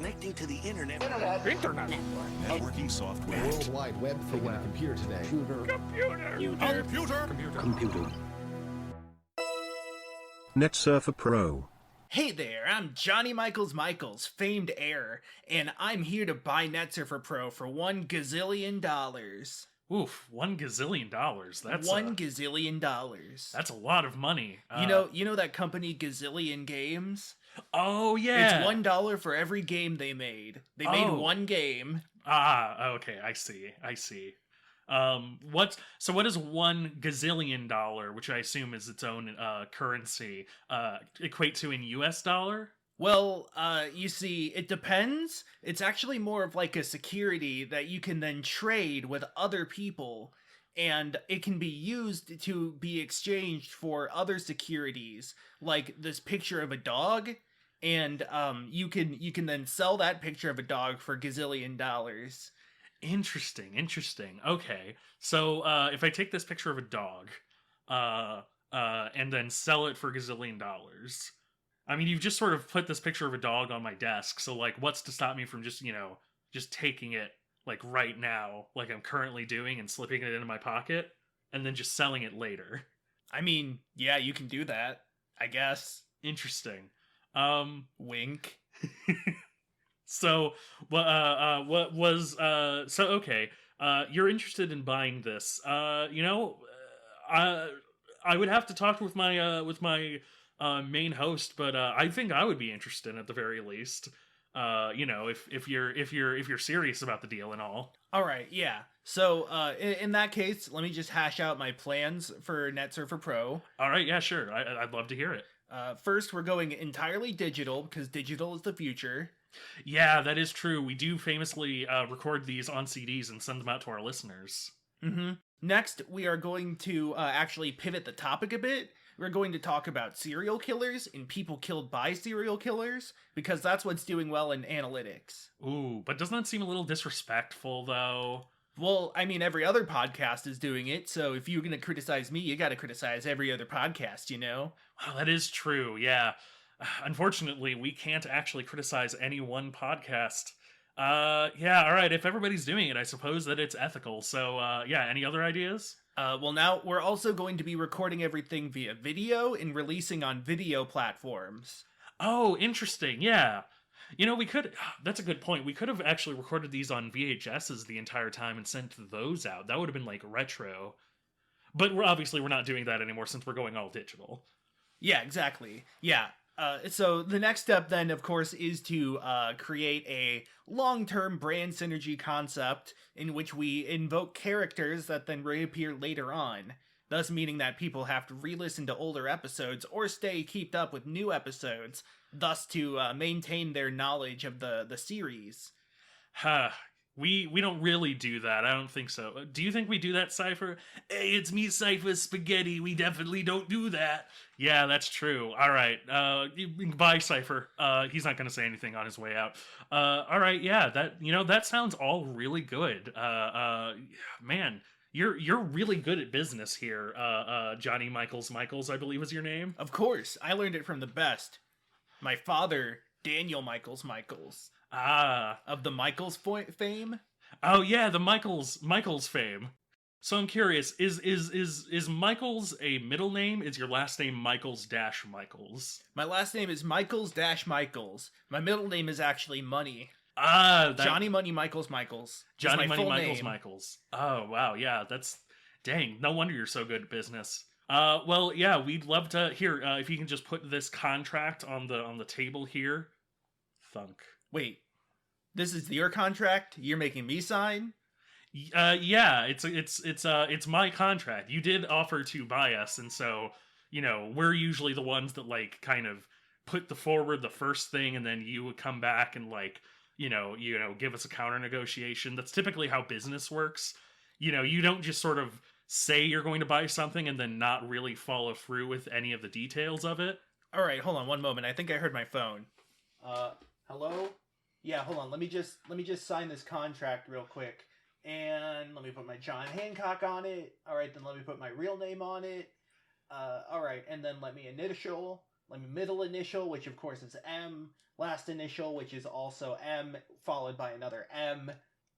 connecting to the internet. Internet. Networking software. World Wide Web thing on a computer today. Computer. Netsurfer Pro. Hey there, I'm Johnny Michaels, famed heir, and I'm here to buy Netsurfer Pro for $1 gazillion. Oof, $1 gazillion. That's $1 gazillion. That's a lot of money. You know that company Gazillion Games? Oh yeah, it's $1 for every game they made. They made one game. Okay, I see. What is $1 gazillion, which I assume is its own currency, equate to in US dollar? Well, you see, it depends. It's actually more of like a security that you can then trade with other people, and it can be used to be exchanged for other securities, like this picture of a dog, and you can then sell that picture of a dog for $1 gazillion. Interesting. Okay, so if I take this picture of a dog, and then sell it for $1 gazillion. I mean, you've just sort of put this picture of a dog on my desk, so, like, what's to stop me from just taking it, like, right now, like I'm currently doing, and slipping it into my pocket, and then just selling it later? I mean, yeah, you can do that, I guess. Interesting. Wink. So, okay, you're interested in buying this. I would have to talk with my main host, but I think I would be interested at the very least. If you're serious about the deal and all. All right, yeah. So in that case, let me just hash out my plans for Netsurfer Pro. All right, yeah, sure. I'd love to hear it. First, we're going entirely digital because digital is the future. Yeah, that is true. We do famously record these on CDs and send them out to our listeners. Mm-hmm. Next, we are going to actually pivot the topic a bit. We're going to talk about serial killers and people killed by serial killers, because that's what's doing well in analytics. Ooh, but doesn't that seem a little disrespectful, though? Well, I mean, every other podcast is doing it, so if you're going to criticize me, you got to criticize every other podcast, you know? Well, that is true, yeah. Unfortunately, we can't actually criticize any one podcast. Yeah, alright, if everybody's doing it, I suppose that it's ethical, so, yeah, any other ideas? Well, now we're also going to be recording everything via video and releasing on video platforms. Oh, interesting, yeah. That's a good point. We could have actually recorded these on VHSs the entire time and sent those out. That would have been, like, retro. But we're not doing that anymore since we're going all digital. Yeah, exactly. Yeah. So the next step then, of course, is to create a long-term brand synergy concept in which we invoke characters that then reappear later on, thus meaning that people have to re-listen to older episodes or stay kept up with new episodes, thus to maintain their knowledge of the series. We don't really do that. I don't think so. Do you think we do that, Cypher? Hey, it's me, Cypher Spaghetti. We definitely don't do that. Yeah, that's true. All right. Bye, Cypher. He's not going to say anything on his way out. All right. Yeah, that sounds all really good. Man, you're really good at business here. Johnny Michaels, I believe is your name. Of course. I learned it from the best. My father, Daniel Michaels. Of the Michaels fame? Oh yeah, the Michaels fame. So I'm curious, is Michaels a middle name? Is your last name Michaels-Michaels? My last name is Michaels-Michaels. My middle name is actually Money. Johnny Money Michaels. Johnny Money Michaels. Oh wow, yeah, dang, no wonder you're so good at business. Well, yeah, we'd love to hear if you can just put this contract on the table here. Thunk. Wait, this is your contract? You're making me sign? Yeah, it's my contract. You did offer to buy us, and so, we're usually the ones that, like, kind of put forward the first thing, and then you would come back and, like, give us a counter negotiation. That's typically how business works. You don't just sort of say you're going to buy something and then not really follow through with any of the details of it. All right, hold on one moment. I think I heard my phone. Hello? Yeah, hold on. Let me just sign this contract real quick. And let me put my John Hancock on it. All right, then let me put my real name on it. All right, and then let me initial. middle initial, which of course is M, last initial, which is also M, followed by another M,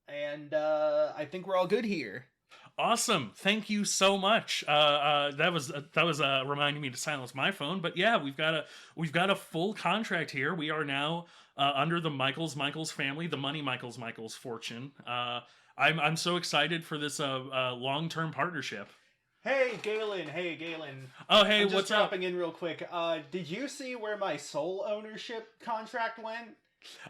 and I think we're all good here. Awesome. Thank you so much. That was reminding me to silence my phone. But yeah, we've got a full contract here. We are now under the Michaels family, the Money Michaels fortune. I'm so excited for this long-term partnership. Hey Galen. Oh hey, I'm just what's up? dropping in real quick. Did you see where my sole ownership contract went?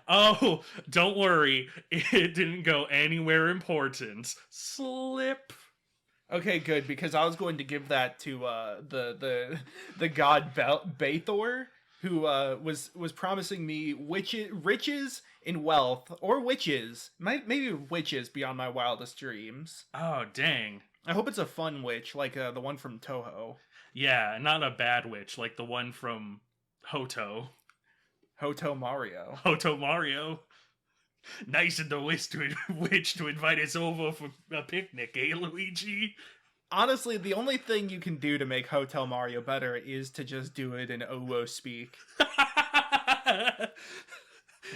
Oh, don't worry. It didn't go anywhere important. Slip. Okay, good, because I was going to give that to the god Bathor, who was promising me riches and wealth, or witches, maybe witches beyond my wildest dreams. Oh, dang. I hope it's a fun witch, like the one from Toho. Yeah, not a bad witch, like the one from Hoto Mario. Hoto Mario. Nice in the witch to invite us over for a picnic, eh, Luigi? Honestly, the only thing you can do to make Hotel Mario better is to just do it in Owo speak.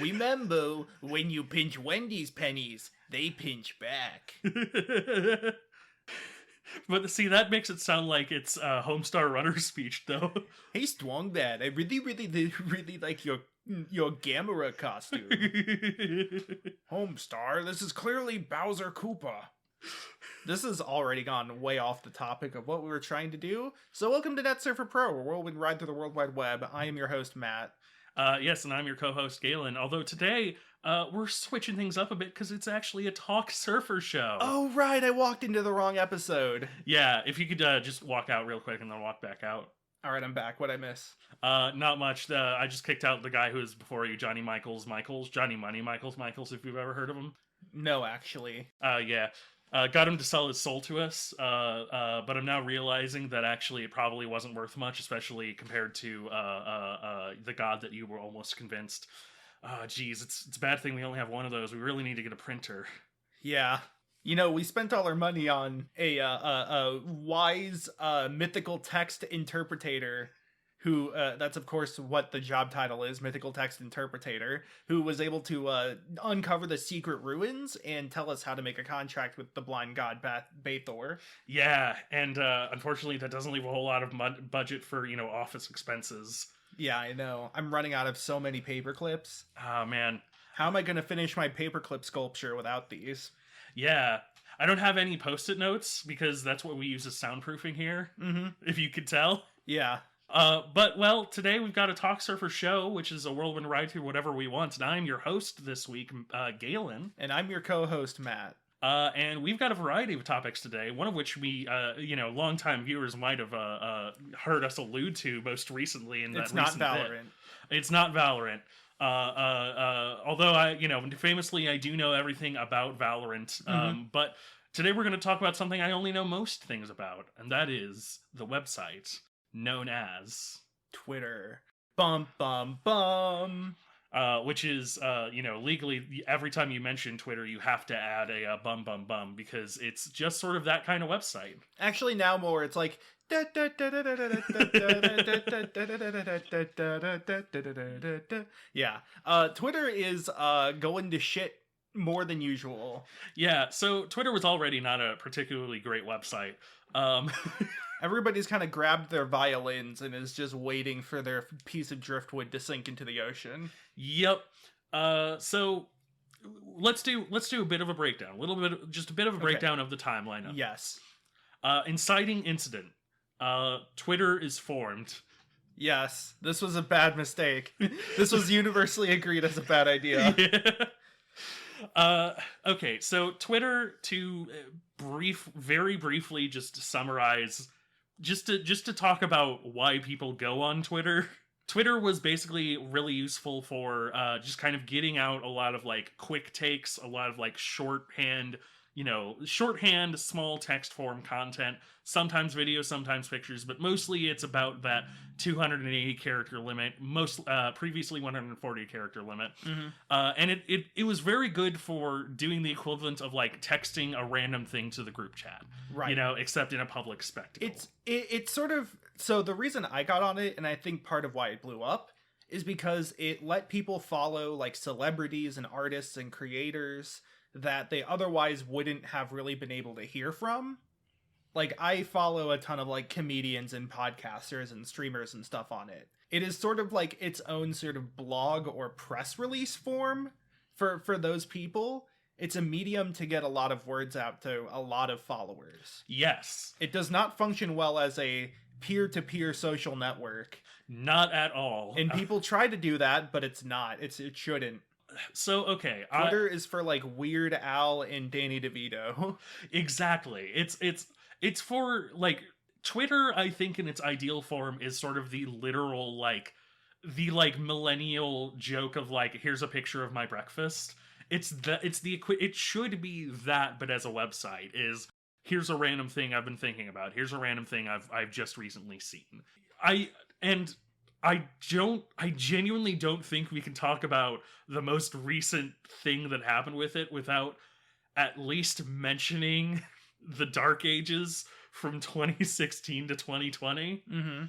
Remember, when you pinch Wendy's pennies, they pinch back. But see, that makes it sound like it's Homestar Runner's speech, though. Hey, Strong Bad, I really like your Gamera costume. Homestar, this is clearly Bowser Koopa. This has already gone way off the topic of what we were trying to do. So welcome to Netsurfer Pro, a whirlwind ride through the World Wide Web. I am your host, Matt. Yes, and I'm your co-host, Galen. Although today, we're switching things up a bit because it's actually a Talksurfer show. Oh, right, I walked into the wrong episode. Yeah, if you could just walk out real quick and then walk back out. All right, I'm back. What'd I miss? Not much. I just kicked out the guy who was before you, Johnny Johnny Money Michaels, if you've ever heard of him. No, actually. Yeah. Got him to sell his soul to us, but I'm now realizing that actually it probably wasn't worth much, especially compared to the god that you were almost convinced. Geez, it's a bad thing we only have one of those. We really need to get a printer. Yeah. You know, we spent all our money on a wise mythical text interpreter who, that's of course what the job title is, mythical text interpreter, who was able to uncover the secret ruins and tell us how to make a contract with the blind god Bathor. Yeah, and unfortunately that doesn't leave a whole lot of budget for, office expenses. Yeah, I know. I'm running out of so many paper clips. Oh, man. How am I going to finish my paperclip sculpture without these? Yeah. I don't have any post-it notes because that's what we use as soundproofing here, if you could tell. Yeah. But, well, today we've got a Talksurfer show, which is a whirlwind ride through whatever we want. And I'm your host this week, Galen. And I'm your co-host, Matt. And we've got a variety of topics today, one of which we, longtime viewers might have heard us allude to most recently in that It's not recent Valorant. bit. It's not Valorant. Although famously I do know everything about Valorant. But today we're going to talk about something I only know most things about, and that is the website known as Twitter. Bum, bum, bum. Which is, legally, every time you mention Twitter, you have to add a bum, bum, bum, because it's just sort of that kind of website. Actually, now more, it's like... Yeah. Twitter is going to shit more than usual. Yeah, so Twitter was already not a particularly great website. Everybody's kind of grabbed their violins and is just waiting for their piece of driftwood to sink into the ocean. Yep. So let's do a bit of a breakdown. Just a bit of a breakdown of the timeline of it. Yes. Inciting incident. Twitter is formed. Yes. This was a bad mistake. This was universally agreed as a bad idea. Yeah. Okay, so Twitter, to very briefly just to summarize, just to talk about why people go on Twitter. Twitter was basically really useful for just kind of getting out a lot of like quick takes, a lot of like shorthand shorthand, small text form content, sometimes video, sometimes pictures, but mostly it's about that 280 character limit, previously 140 character limit. And it was very good for doing the equivalent of like texting a random thing to the group chat, right? Except in a public spectacle. It's sort of, so the reason I got on it, and I think part of why it blew up, is because it let people follow like celebrities and artists and creators that they otherwise wouldn't have really been able to hear from. Like, I follow a ton of like comedians and podcasters and streamers and stuff on it. It is sort of like its own sort of blog or press release form for those people. It's a medium to get a lot of words out to a lot of followers. Yes. It does not function well as a peer-to-peer social network. Not at all. And people try to do that, but it's not. It shouldn't. So, okay. Twitter is for like Weird Al and Danny DeVito. Exactly. It's for like Twitter, I think in its ideal form is sort of the literal like millennial joke of like, here's a picture of my breakfast. It should be that, but as a website is, here's a random thing I've been thinking about. Here's a random thing I've just recently seen. I genuinely don't think we can talk about the most recent thing that happened with it without at least mentioning the Dark Ages from 2016 to 2020. Mm-hmm.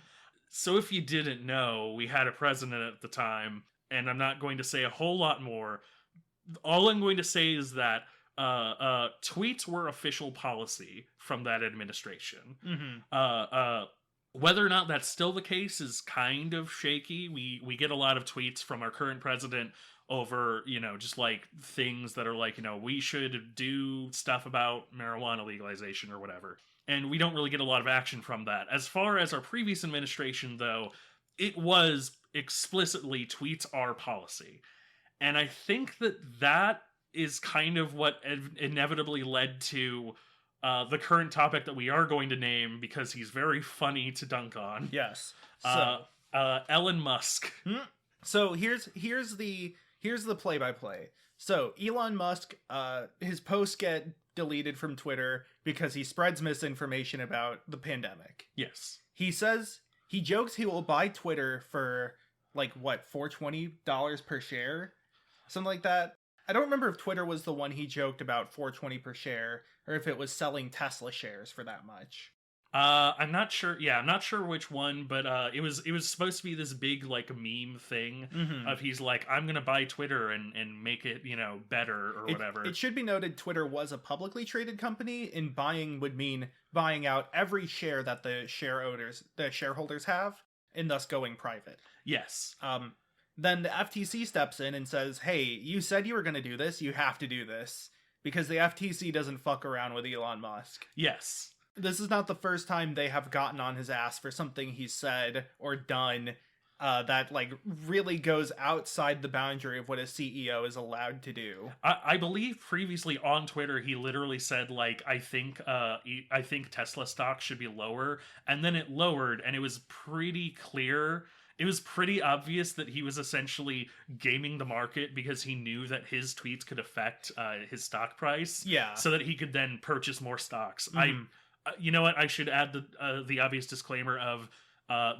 So if you didn't know, we had a president at the time, and I'm not going to say a whole lot more. All I'm going to say is that tweets were official policy from that administration. Mm-hmm. Whether or not that's still the case is kind of shaky. We get a lot of tweets from our current president over, just like things that are like, we should do stuff about marijuana legalization or whatever. And we don't really get a lot of action from that. As far as our previous administration, though, it was explicitly tweets are policy. And I think that is kind of what inevitably led to the current topic that we are going to name, because he's very funny to dunk on. Yes. Elon Musk. So here's the play-by-play. So Elon Musk, his posts get deleted from Twitter because he spreads misinformation about the pandemic. Yes. He jokes he will buy Twitter for like what, $420 per share? Something like that. I don't remember if Twitter was the one he joked about $420 per share, or if it was selling Tesla shares for that much. I'm not sure. Yeah, I'm not sure which one, but it was supposed to be this big like meme thing of he's like, I'm gonna buy Twitter and make it better or whatever. It should be noted Twitter was a publicly traded company, and buying would mean buying out every share that the shareholders have, and thus going private. Yes. Then the FTC steps in and says, hey, you said you were going to do this, you have to do this. Because the FTC doesn't fuck around with Elon Musk. Yes. This is not the first time they have gotten on his ass for something he said or done that like really goes outside the boundary of what a CEO is allowed to do. I believe previously on Twitter he literally said like, I think Tesla stock should be lower, and then it lowered, and it was pretty clear. It was pretty obvious that he was essentially gaming the market because he knew that his tweets could affect his stock price. Yeah. So that he could then purchase more stocks. You know what? I should add the obvious disclaimer of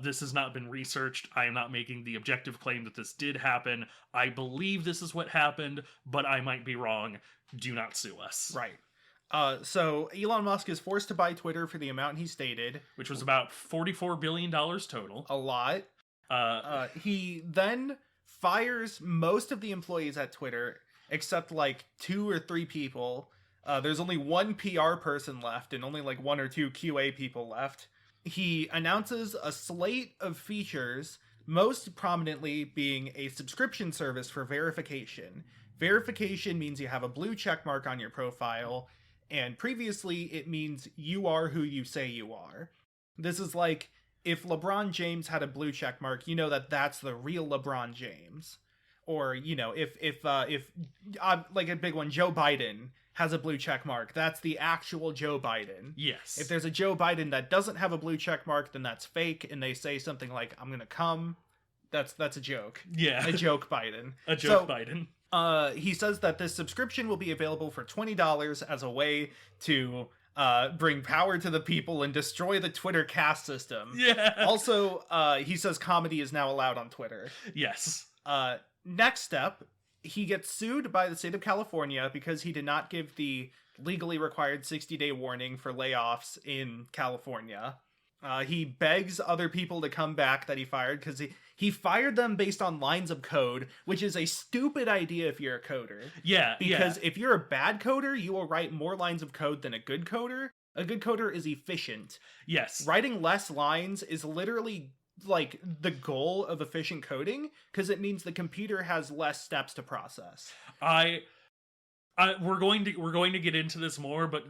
this has not been researched. I am not making the objective claim that this did happen. I believe this is what happened, but I might be wrong. Do not sue us. Right. So Elon Musk is forced to buy Twitter for the amount he stated, which was about $44 billion total. A lot. He then fires most of the employees at Twitter, except like 2 or 3 people. There's only 1 PR person left and only like 1 or 2 QA people left. He announces a slate of features, most prominently being a subscription service for verification. Verification means you have a blue check mark on your profile, and previously it means you are who you say you are. This is like, if LeBron James had a blue check mark, you know that that's the real LeBron James. Or, if like a big one, Joe Biden has a blue check mark, that's the actual Joe Biden. Yes. If there's a Joe Biden that doesn't have a blue check mark, then that's fake, and they say something like, I'm gonna come, that's a joke. Yeah. A joke Biden. A joke Biden. He says that this subscription will be available for $20 as a way to bring power to the people and destroy the Twitter caste system. Yeah. Also, he says comedy is now allowed on Twitter. Yes. Next step, he gets sued by the state of California because he did not give the legally required 60-day warning for layoffs in California. He begs other people to come back that he fired because he fired them based on lines of code, which is a stupid idea if you're a coder. Yeah. Because if you're a bad coder, you will write more lines of code than a good coder. A good coder is efficient. Yes. Writing less lines is literally like the goal of efficient coding because it means the computer has less steps to process. We're going to get into this more, but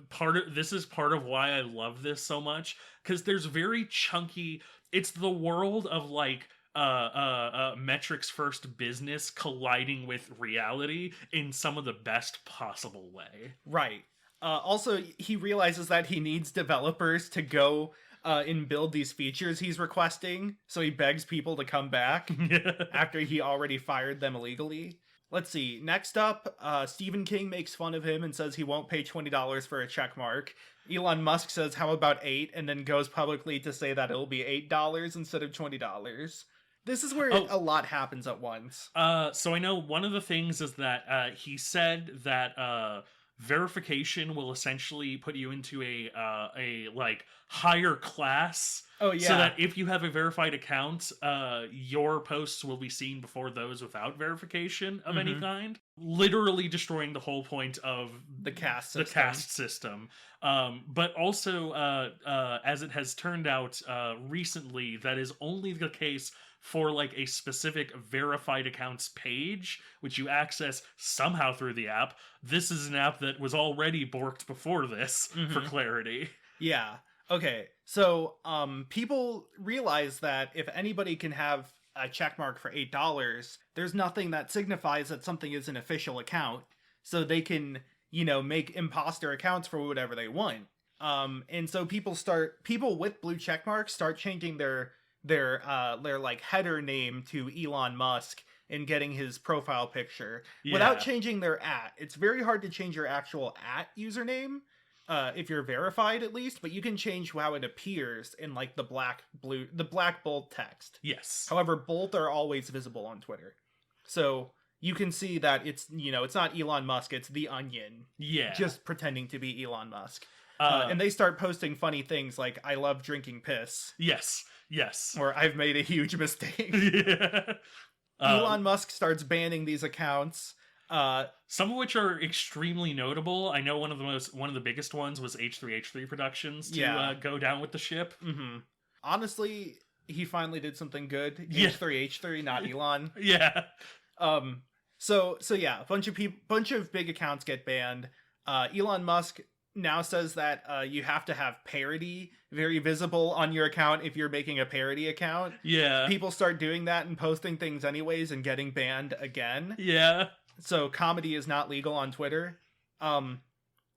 this is part of why I love this so much, because there's very chunky. It's the world of like metrics first business colliding with reality in some of the best possible way. Right. Also, he realizes that he needs developers to go and build these features he's requesting, so he begs people to come back after he already fired them illegally. Let's see. Next up, Stephen King makes fun of him and says he won't pay $20 for a checkmark. Elon Musk says, how about $8? And then goes publicly to say that it'll be $8 instead of $20. This is where a lot happens at once. So I know one of the things is that he said that verification will essentially put you into a like higher class. Oh yeah. So that if you have a verified account, your posts will be seen before those without verification of any kind. Literally destroying the whole point of the caste system. The caste system. But also, as it has turned out recently, that is only the case for like a specific verified accounts page, which you access somehow through the app. This is an app that was already borked before this, for clarity. Yeah. Okay. So, people realize that if anybody can have a checkmark for $8, there's nothing that signifies that something is an official account. So they can, make imposter accounts for whatever they want. And so people with blue checkmarks start changing their like header name to Elon Musk and getting his profile picture without changing their @. It's very hard to change your actual @username if you're verified at least, but you can change how it appears in like the black bold text. Yes. However, both are always visible on Twitter. So you can see that it's not Elon Musk, it's the Onion. Yeah. Just pretending to be Elon Musk. And they start posting funny things like, I love drinking piss. Yes. Or I've made a huge mistake. Yeah. Elon Musk starts banning these accounts. Some of which are extremely notable. I know one of the biggest ones was H3 Productions to go down with the ship. Mm-hmm. Honestly, he finally did something good. H3, not Elon. Yeah. So yeah, a bunch of big accounts get banned. Elon Musk now says that you have to have parody very visible on your account if you're making a parody account. Yeah. People start doing that and posting things anyways and getting banned again. Yeah. So comedy is not legal on Twitter.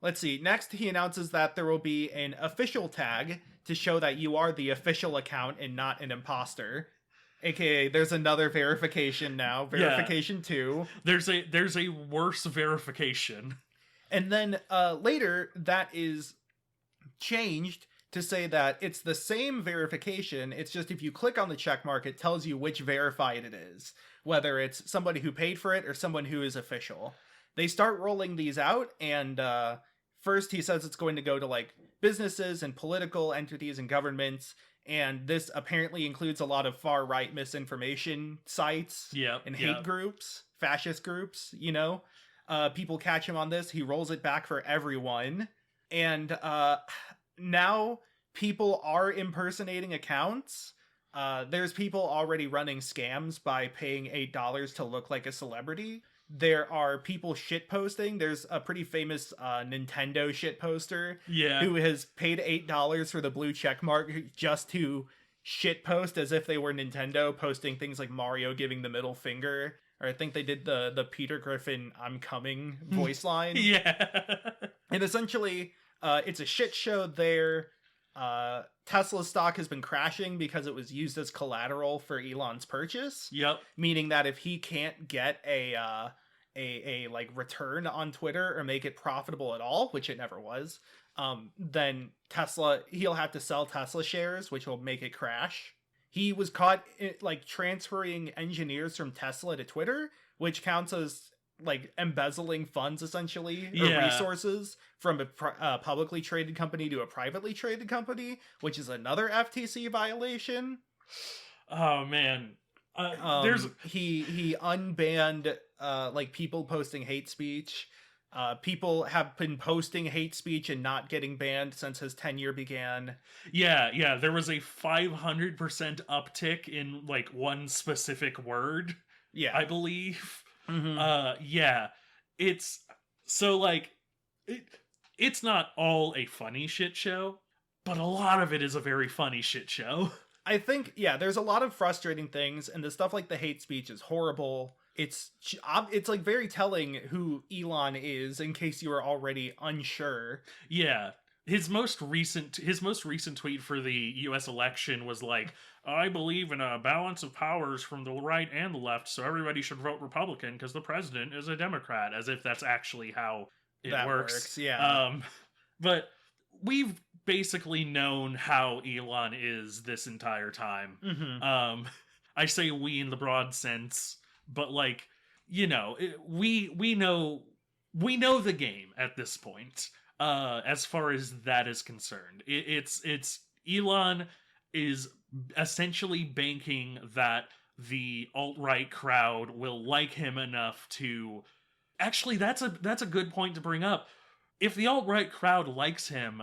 Let's see. Next, he announces that there will be an official tag to show that you are the official account and not an imposter. AKA, there's another verification now. Verification 2. There's a worse verification. And then later, that is changed to say that it's the same verification. It's just if you click on the checkmark, it tells you which verified it is, whether it's somebody who paid for it or someone who is official. They start rolling these out, and first he says it's going to go to like businesses and political entities and governments, and this apparently includes a lot of far-right misinformation sites and hate groups, fascist groups, people catch him on this. He rolls it back for everyone. And now people are impersonating accounts. There's people already running scams by paying $8 to look like a celebrity. There are people shitposting. There's a pretty famous Nintendo shitposter who has paid $8 for the blue checkmark just to shitpost as if they were Nintendo, posting things like Mario giving the middle finger. Or I think they did the Peter Griffin "I'm coming" voice line. And essentially, it's a shit show there. Tesla's stock has been crashing because it was used as collateral for Elon's purchase. Yep. Meaning that if he can't get a a like return on Twitter or make it profitable at all, which it never was, then he'll have to sell Tesla shares, which will make it crash. He was caught like transferring engineers from Tesla to Twitter, which counts as like embezzling funds essentially, or resources from a publicly traded company to a privately traded company, which is another FTC violation. Oh man. He unbanned like people posting hate speech. People have been posting hate speech and not getting banned since his tenure began. Yeah, there was a 500% uptick in like one specific word. Yeah, I believe. Mm-hmm. Yeah. It's so like it's not all a funny shit show, but a lot of it is a very funny shit show. I think, yeah, there's a lot of frustrating things, and the stuff like the hate speech is horrible. It's like very telling who Elon is, in case you are already unsure. Yeah. His most recent tweet for the US election was like, I believe in a balance of powers from the right and the left, so everybody should vote Republican because the president is a Democrat, as if that's actually how it works. Yeah. But we've basically known how Elon is this entire time. Mm-hmm. I say we in the broad sense, but like, you know, we know the game at this point. As far as that is concerned, it's Elon is essentially banking that the alt-right crowd will like him enough to. Actually, that's a good point to bring up. If the alt-right crowd likes him,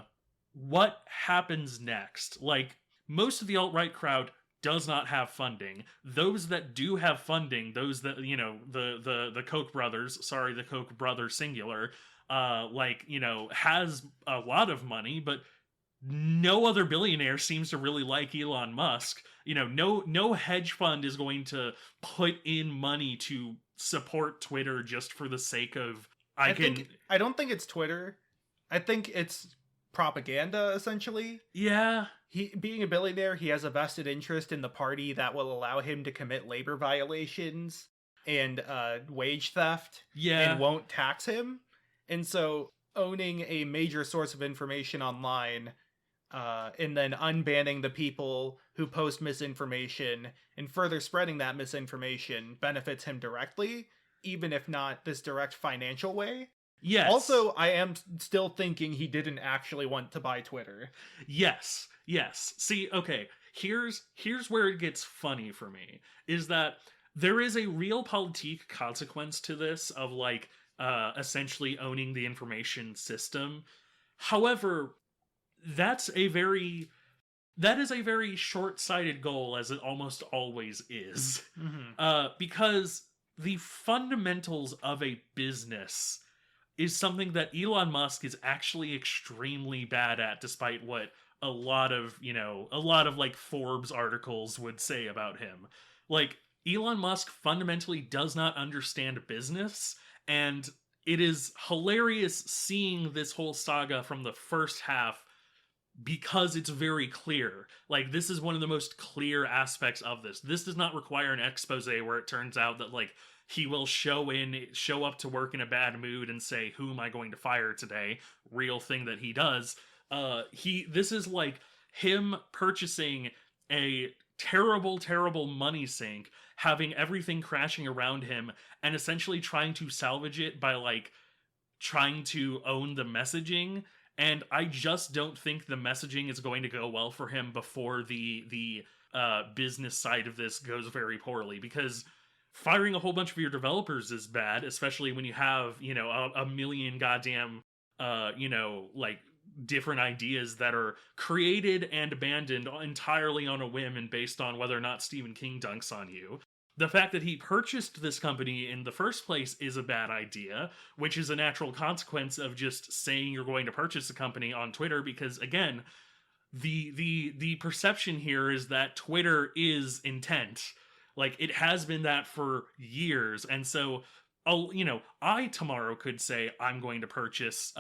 what happens next? Like, most of the alt-right crowd does not have funding. Those that do have funding, those that, you know, the Koch brothers, sorry, the Koch brothers singular, like, you know, has a lot of money, but no other billionaire seems to really like Elon Musk. You know, no hedge fund is going to put in money to support Twitter just for the sake of I don't think it's Twitter. I think it's propaganda, essentially. Yeah. He, being a billionaire, he has a vested interest in the party that will allow him to commit labor violations and wage theft. Yeah. And won't tax him. And so owning a major source of information online and then unbanning the people who post misinformation and further spreading that misinformation benefits him directly, even if not this direct financial way. Yes. Also, I am still thinking he didn't actually want to buy Twitter. Yes. See, okay, here's where it gets funny for me, is that there is a real politique consequence to this of, like, essentially owning the information system. However, that is a very short-sighted goal, as it almost always is. Mm-hmm. Because the fundamentals of a business is something that Elon Musk is actually extremely bad at, despite what a lot of like Forbes articles would say about him. Like, Elon Musk fundamentally does not understand business, and it is hilarious seeing this whole saga from the first half because it's very clear. Like, this is one of the most clear aspects of this. This does not require an expose where it turns out that, like, he will show up to work in a bad mood and say, who am I going to fire today? Real thing that he does. This is like him purchasing a terrible money sink, having everything crashing around him, and essentially trying to salvage it by, like, trying to own the messaging. And I just don't think the messaging is going to go well for him before the business side of this goes very poorly, because firing a whole bunch of your developers is bad, especially when you have, you know, a million goddamn, you know, like, different ideas that are created and abandoned entirely on a whim and based on whether or not Stephen King dunks on you. The fact that he purchased this company in the first place is a bad idea, which is a natural consequence of just saying you're going to purchase a company on Twitter, because, again, the perception here is that Twitter is intent. Like, it has been that for years, and so, I tomorrow could say I'm going to purchase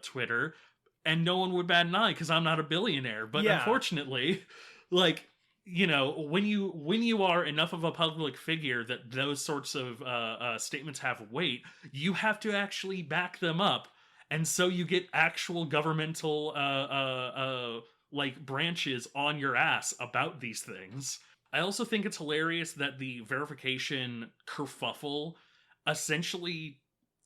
Twitter, and no one would bat an eye because I'm not a billionaire. But Unfortunately, like, you know, when you are enough of a public figure that those sorts of statements have weight, you have to actually back them up, and so you get actual governmental like branches on your ass about these things. I also think it's hilarious that the verification kerfuffle essentially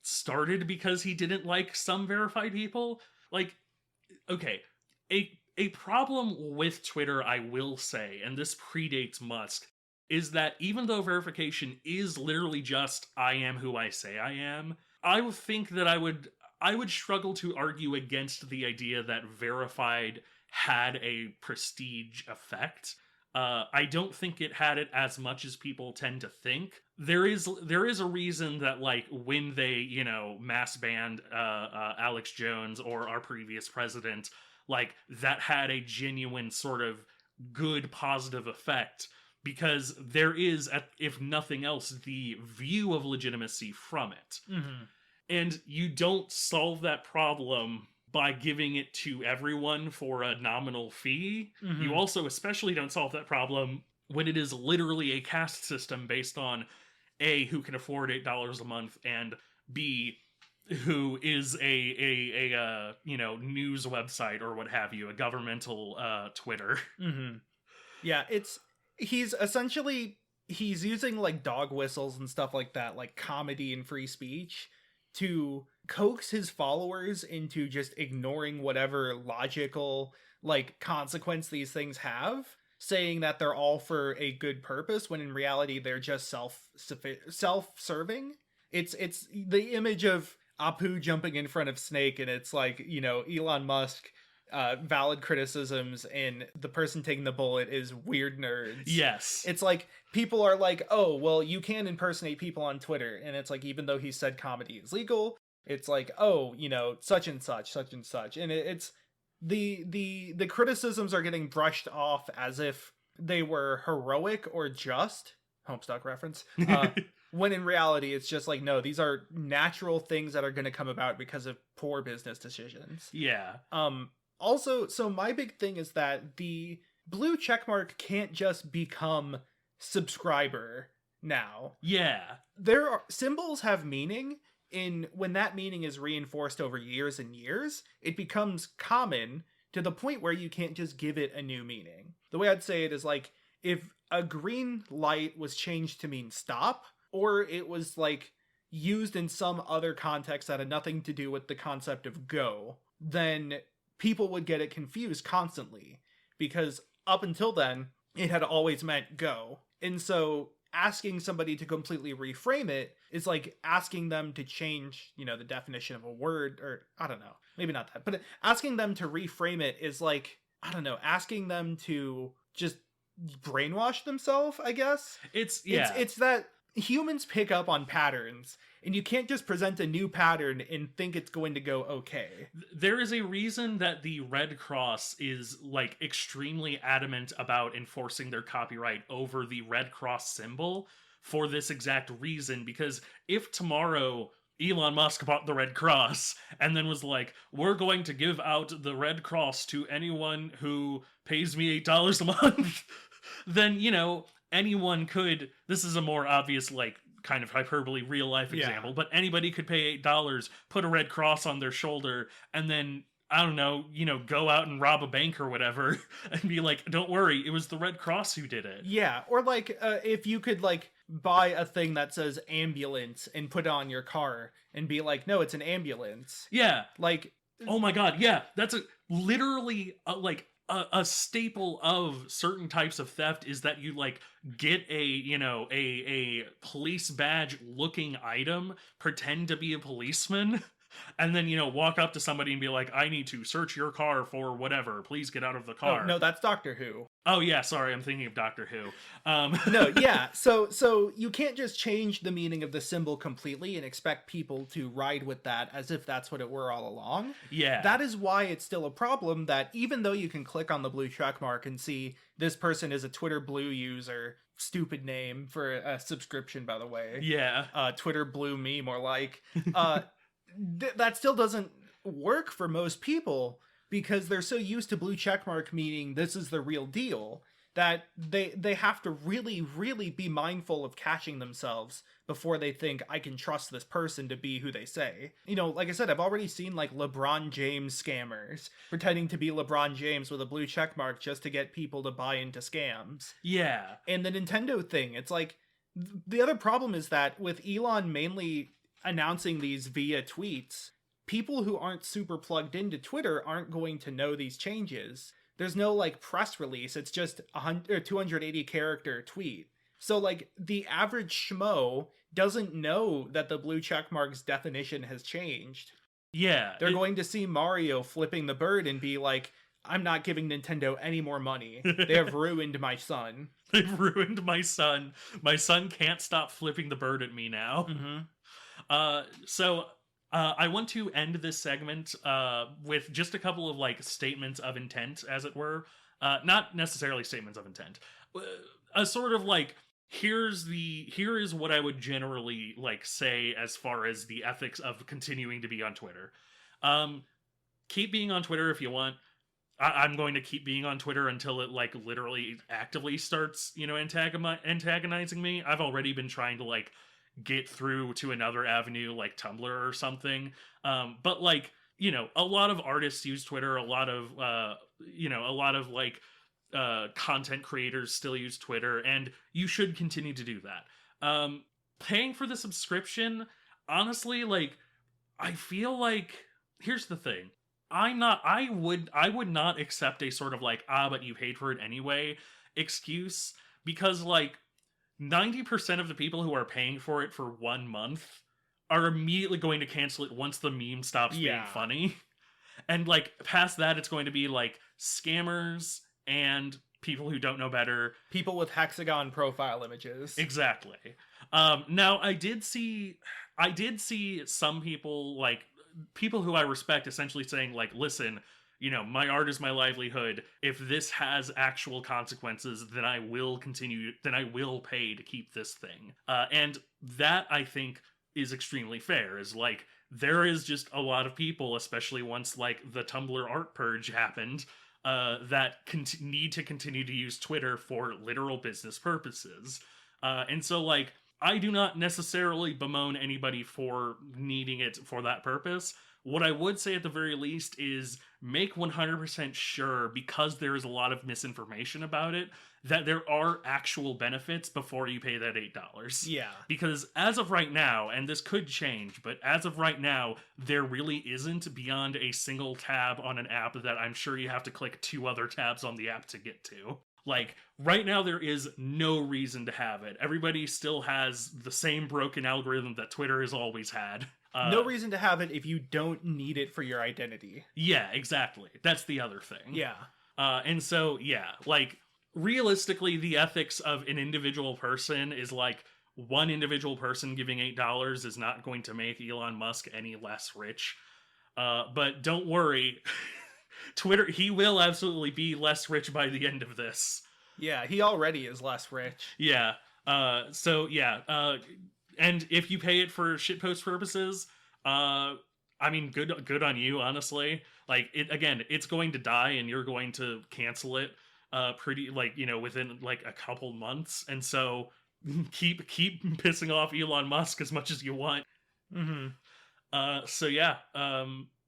started because he didn't like some verified people. Like, okay, a problem with Twitter, I will say, and this predates Musk, is that even though verification is literally just I am who I say I am, I would think that I would struggle to argue against the idea that verified had a prestige effect. I don't think it had it as much as people tend to think. There is a reason that, like, when they, you know, mass banned Alex Jones or our previous president, like, that had a genuine sort of good positive effect, because there is, if nothing else, the view of legitimacy from it. Mm-hmm. And you don't solve that problem by giving it to everyone for a nominal fee. Mm-hmm. You also especially don't solve that problem when it is literally a caste system based on A, who can afford $8 a month, and B, who is a you know, news website or what have you, a governmental Twitter. Mm-hmm. Yeah, he's using like dog whistles and stuff like that, like comedy and free speech, to coax his followers into just ignoring whatever logical, like, consequence these things have, saying that they're all for a good purpose, when in reality they're just self-serving. It's the image of Apu jumping in front of Snake, and it's like, you know, Elon Musk, valid criticisms, and the person taking the bullet is weird nerds. Yes. It's like, people are like, oh, well, you can impersonate people on Twitter, and it's like, even though he said comedy is legal, it's like, oh, you know, such and such, and it's the criticisms are getting brushed off as if they were heroic or just. Homestuck reference. When in reality, it's just like, no, these are natural things that are going to come about because of poor business decisions. Yeah. Also, so my big thing is that the blue checkmark can't just become subscriber now. Yeah. Symbols have meaning, and when that meaning is reinforced over years and years, it becomes common to the point where you can't just give it a new meaning. The way I'd say it is, like, if a green light was changed to mean stop, or it was, like, used in some other context that had nothing to do with the concept of go, then people would get it confused constantly, because up until then, it had always meant go. And so asking somebody to completely reframe it is like asking them to change, you know, the definition of a word, or I don't know, maybe not that, but asking them to reframe it is like, I don't know, asking them to just brainwash themselves, I guess. It's that humans pick up on patterns, and you can't just present a new pattern and think it's going to go okay. There is a reason that the Red Cross is, like, extremely adamant about enforcing their copyright over the Red Cross symbol for this exact reason, because if tomorrow Elon Musk bought the Red Cross and then was like, we're going to give out the Red Cross to anyone who pays me $8 a month, then, you know, anyone could, this is a more obvious, like, kind of hyperbole real life example, but anybody could pay $8, put a Red Cross on their shoulder, and then, I don't know, you know, go out and rob a bank or whatever, and be like, don't worry, it was the Red Cross who did it. Yeah, or like, if you could, like, buy a thing that says ambulance and put it on your car and be like, no, it's an ambulance. Yeah. Like, oh my god, yeah, that's literally a staple of certain types of theft is that you, like, get a, you know, a police badge looking item, pretend to be a policeman, and then, you know, walk up to somebody and be like, I need to search your car for whatever, please get out of the car. Oh, no, that's Doctor Who. Oh yeah, sorry, I'm thinking of Doctor Who. No, yeah, so you can't just change the meaning of the symbol completely and expect people to ride with that as if that's what it were all along. Yeah. That is why it's still a problem that even though you can click on the blue check mark and see this person is a Twitter Blue user, stupid name for a subscription, by the way. Yeah. Twitter Blue me, more like. That still doesn't work for most people, because they're so used to blue checkmark meaning this is the real deal, that they have to really, really be mindful of catching themselves before they think I can trust this person to be who they say. You know, like I said, I've already seen like LeBron James scammers pretending to be LeBron James with a blue check mark just to get people to buy into scams. Yeah. And the Nintendo thing, it's like, the other problem is that with Elon mainly announcing these via tweets, people who aren't super plugged into Twitter aren't going to know these changes. There's no like press release. It's just a 280 character tweet. So like the average schmo doesn't know that the blue checkmark's definition has changed. Yeah. They're going to see Mario flipping the bird and be like, I'm not giving Nintendo any more money. They have ruined my son. They've ruined my son. My son can't stop flipping the bird at me now. So I want to end this segment with just a couple of like statements of intent, as it were. Not necessarily statements of intent. A sort of like, here is what I would generally like say as far as the ethics of continuing to be on Twitter. Keep being on Twitter if you want. I'm going to keep being on Twitter until it like literally actively starts, you know, antagonizing me. I've already been trying to like get through to another avenue like Tumblr or something. But like, you know, a lot of artists use Twitter, a lot of like content creators still use Twitter, and you should continue to do that. Paying for the subscription, honestly, like, I feel like, here's the thing. I would not accept a sort of like, but you paid for it anyway excuse, because like 90% of the people who are paying for it for 1 month are immediately going to cancel it once the meme stops being funny. And like past that, it's going to be like scammers and people who don't know better. People with hexagon profile images. Exactly. Now I did see some people, like people who I respect, essentially saying like, listen, you know, my art is my livelihood. If this has actual consequences, then I will pay to keep this thing. And that, I think, is extremely fair. Is like, there is just a lot of people, especially once like the Tumblr art purge happened, that need to continue to use Twitter for literal business purposes. And so like, I do not necessarily bemoan anybody for needing it for that purpose. What I would say at the very least is make 100% sure, because there is a lot of misinformation about it, that there are actual benefits before you pay that $8. Yeah. Because as of right now, and this could change, but as of right now, there really isn't, beyond a single tab on an app that I'm sure you have to click 2 other tabs on the app to get to. Like, right now there is no reason to have it. Everybody still has the same broken algorithm that Twitter has always had. No reason to have it if you don't need it for your identity. Yeah, exactly. That's the other thing. Yeah. And so, yeah, like, realistically, the ethics of an individual person is like, one individual person giving $8 is not going to make Elon Musk any less rich. But don't worry. Twitter, he will absolutely be less rich by the end of this. Yeah, he already is less rich. Yeah. So yeah. And if you pay it for shitpost purposes, I mean, good on you, honestly. Like, it's going to die, and you're going to cancel it pretty, like, you know, within like a couple months. And so keep pissing off Elon Musk as much as you want. So yeah.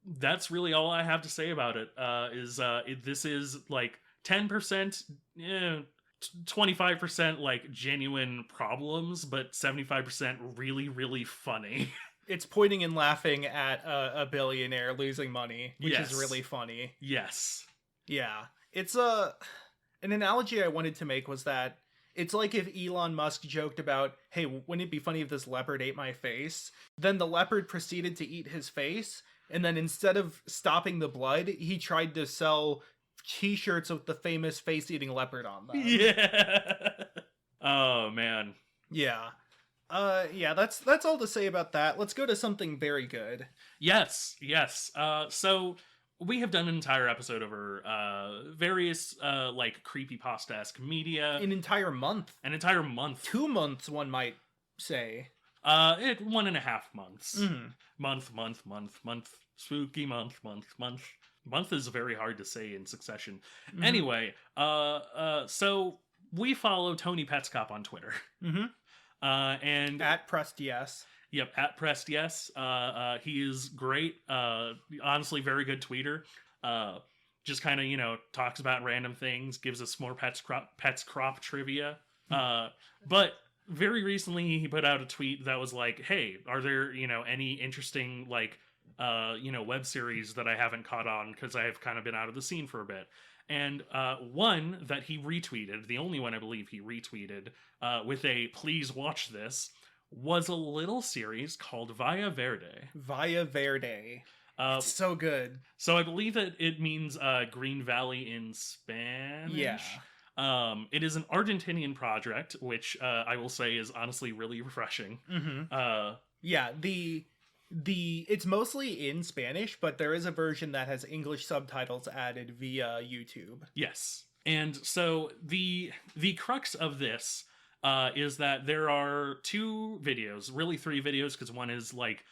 That's really all I have to say about it. This is like 10%, 25% like genuine problems, but 75% really, really funny. It's pointing and laughing at a billionaire losing money, which is really funny. Yes. Yeah. It's an analogy I wanted to make was that it's like if Elon Musk joked about, hey, wouldn't it be funny if this leopard ate my face? Then the leopard proceeded to eat his face. And then instead of stopping the blood, he tried to sell t-shirts with the famous face-eating leopard on them. Yeah. Oh, man. Yeah. Yeah, that's all to say about that. Let's go to something very good. Yes. So we have done an entire episode over various like creepypasta-esque media. An entire month. 2 months, one might say. 1.5 months. Month. Spooky month. Month is very hard to say in succession. Mhm. Anyway, so we follow Tony Petscop on Twitter. Mm-hmm. And At Pressed Yes. Yep, at Pressed Yes. He is great. Honestly, very good tweeter. Just kind of, talks about random things, gives us more Pets Crop trivia. But very recently he put out a tweet that was like, hey, are there, any interesting, like, web series that I haven't caught on because I have kind of been out of the scene for a bit. And one that he retweeted, the only one I believe he retweeted, with a please watch this, was a little series called Verde. Verde. It's so good. So I believe that it means Green Valley in Spanish. Yeah. It is an Argentinian project, which I will say is honestly really refreshing. Mm-hmm. Yeah, it's mostly in Spanish, but there is a version that has English subtitles added via YouTube. Yes. And so the crux of this is that there are 2 videos, really 3 videos, because one is like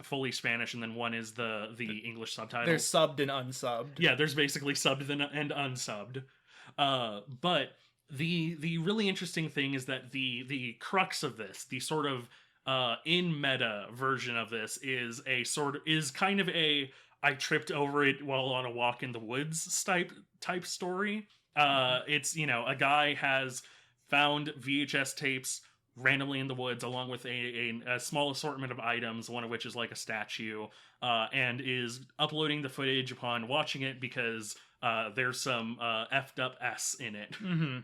fully Spanish, and then one is the English subtitles. There's subbed and unsubbed. Yeah, there's basically subbed and unsubbed. But the really interesting thing is that the crux of this, the sort of in meta version of this, is kind of a I tripped over it while on a walk in the woods type story. It's, a guy has found VHS tapes randomly in the woods along with a small assortment of items, one of which is like a statue, and is uploading the footage upon watching it because there's some effed up S in it. Mm-hmm.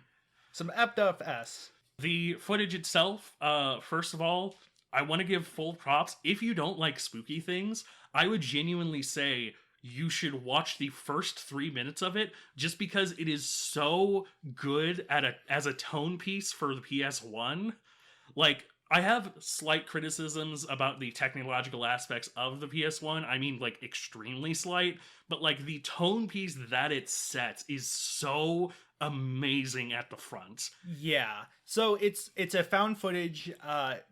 Some effed up S. The footage itself, first of all, I want to give full props. If you don't like spooky things, I would genuinely say you should watch the first 3 minutes of it, just because it is so good as a tone piece for the PS1. Like, I have slight criticisms about the technological aspects of the PS1. I mean, like, extremely slight. But, like, the tone piece that it sets is so amazing at the front. Yeah. So it's a found footage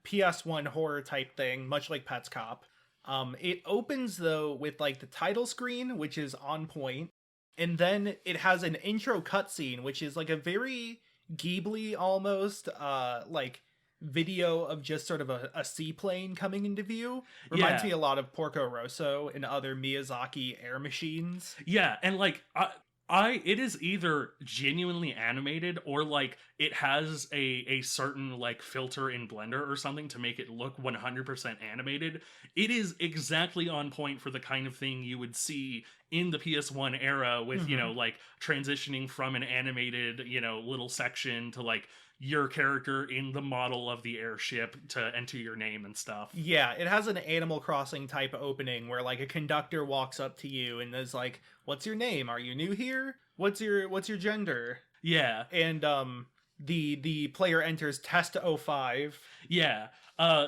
PS1 horror type thing, much like Pets Cop. It opens, though, with, like, the title screen, which is on point. And then it has an intro cutscene, which is, like, a very Ghibli almost, like, video of just sort of a seaplane coming into view. Reminds me a lot of Porco Rosso and other Miyazaki air machines. Yeah, and like it is either genuinely animated or like it has a certain like filter in Blender or something to make it look 100% animated. It is exactly on point for the kind of thing you would see in the PS1 era with, like transitioning from an animated, little section to like your character in the model of the airship to enter your name and stuff. Yeah, it has an Animal Crossing type opening where like a conductor walks up to you and is like, "What's your name? Are you new here? What's your gender?" Yeah. And the player enters test 05. Yeah.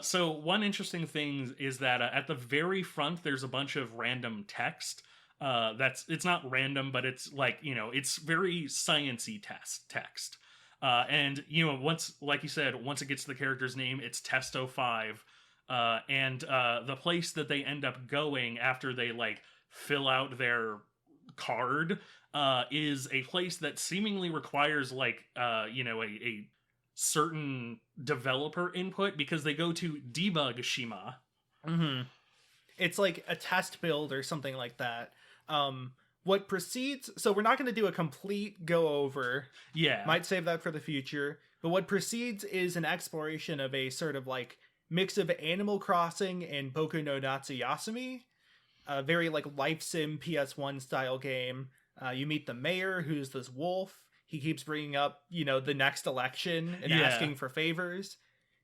So one interesting thing is that at the very front there's a bunch of random text. It's not random, but it's like, it's very sciencey text. And once, like you said, once it gets to the character's name, it's test 05. And the place that they end up going after they like fill out their card is a place that seemingly requires like a certain developer input, because they go to debug Shima. Mm-hmm. It's like a test build or something like that. What precedes, so we're not going to do a complete go over. Yeah. Might save that for the future. But what precedes is an exploration of a sort of like mix of Animal Crossing and Boku no Natsuyasumi. A very like life sim PS1 style game. You meet the mayor, who's this wolf. He keeps bringing up, the next election and asking for favors.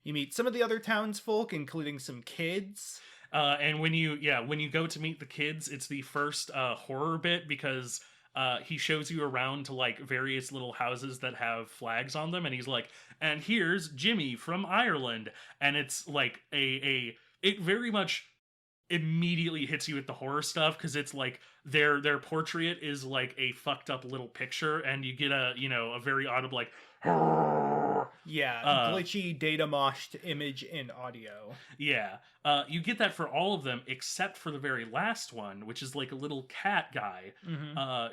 You meet some of the other townsfolk, including some kids. And when you go to meet the kids, it's the first horror bit, because he shows you around to like various little houses that have flags on them, and he's like, "And here's Jimmy from Ireland," and it's like it very much immediately hits you with the horror stuff, because it's like their portrait is like a fucked up little picture, and you get a very audible like Yeah, glitchy, data moshed image and audio. Yeah. You get that for all of them except for the very last one, which is like a little cat guy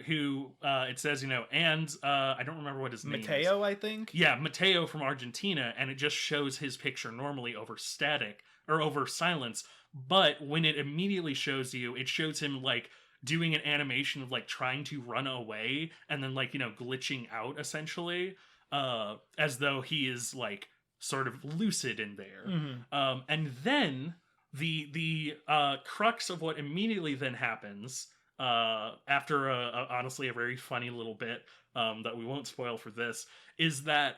who it says, and I don't remember what his name is. Mateo, I think? Yeah, Mateo from Argentina, and it just shows his picture normally over static or over silence. But when it immediately shows you, it shows him like doing an animation of like trying to run away and then like, glitching out essentially, as though he is like sort of lucid in there. And then the crux of what immediately then happens after honestly a very funny little bit that we won't spoil for this is that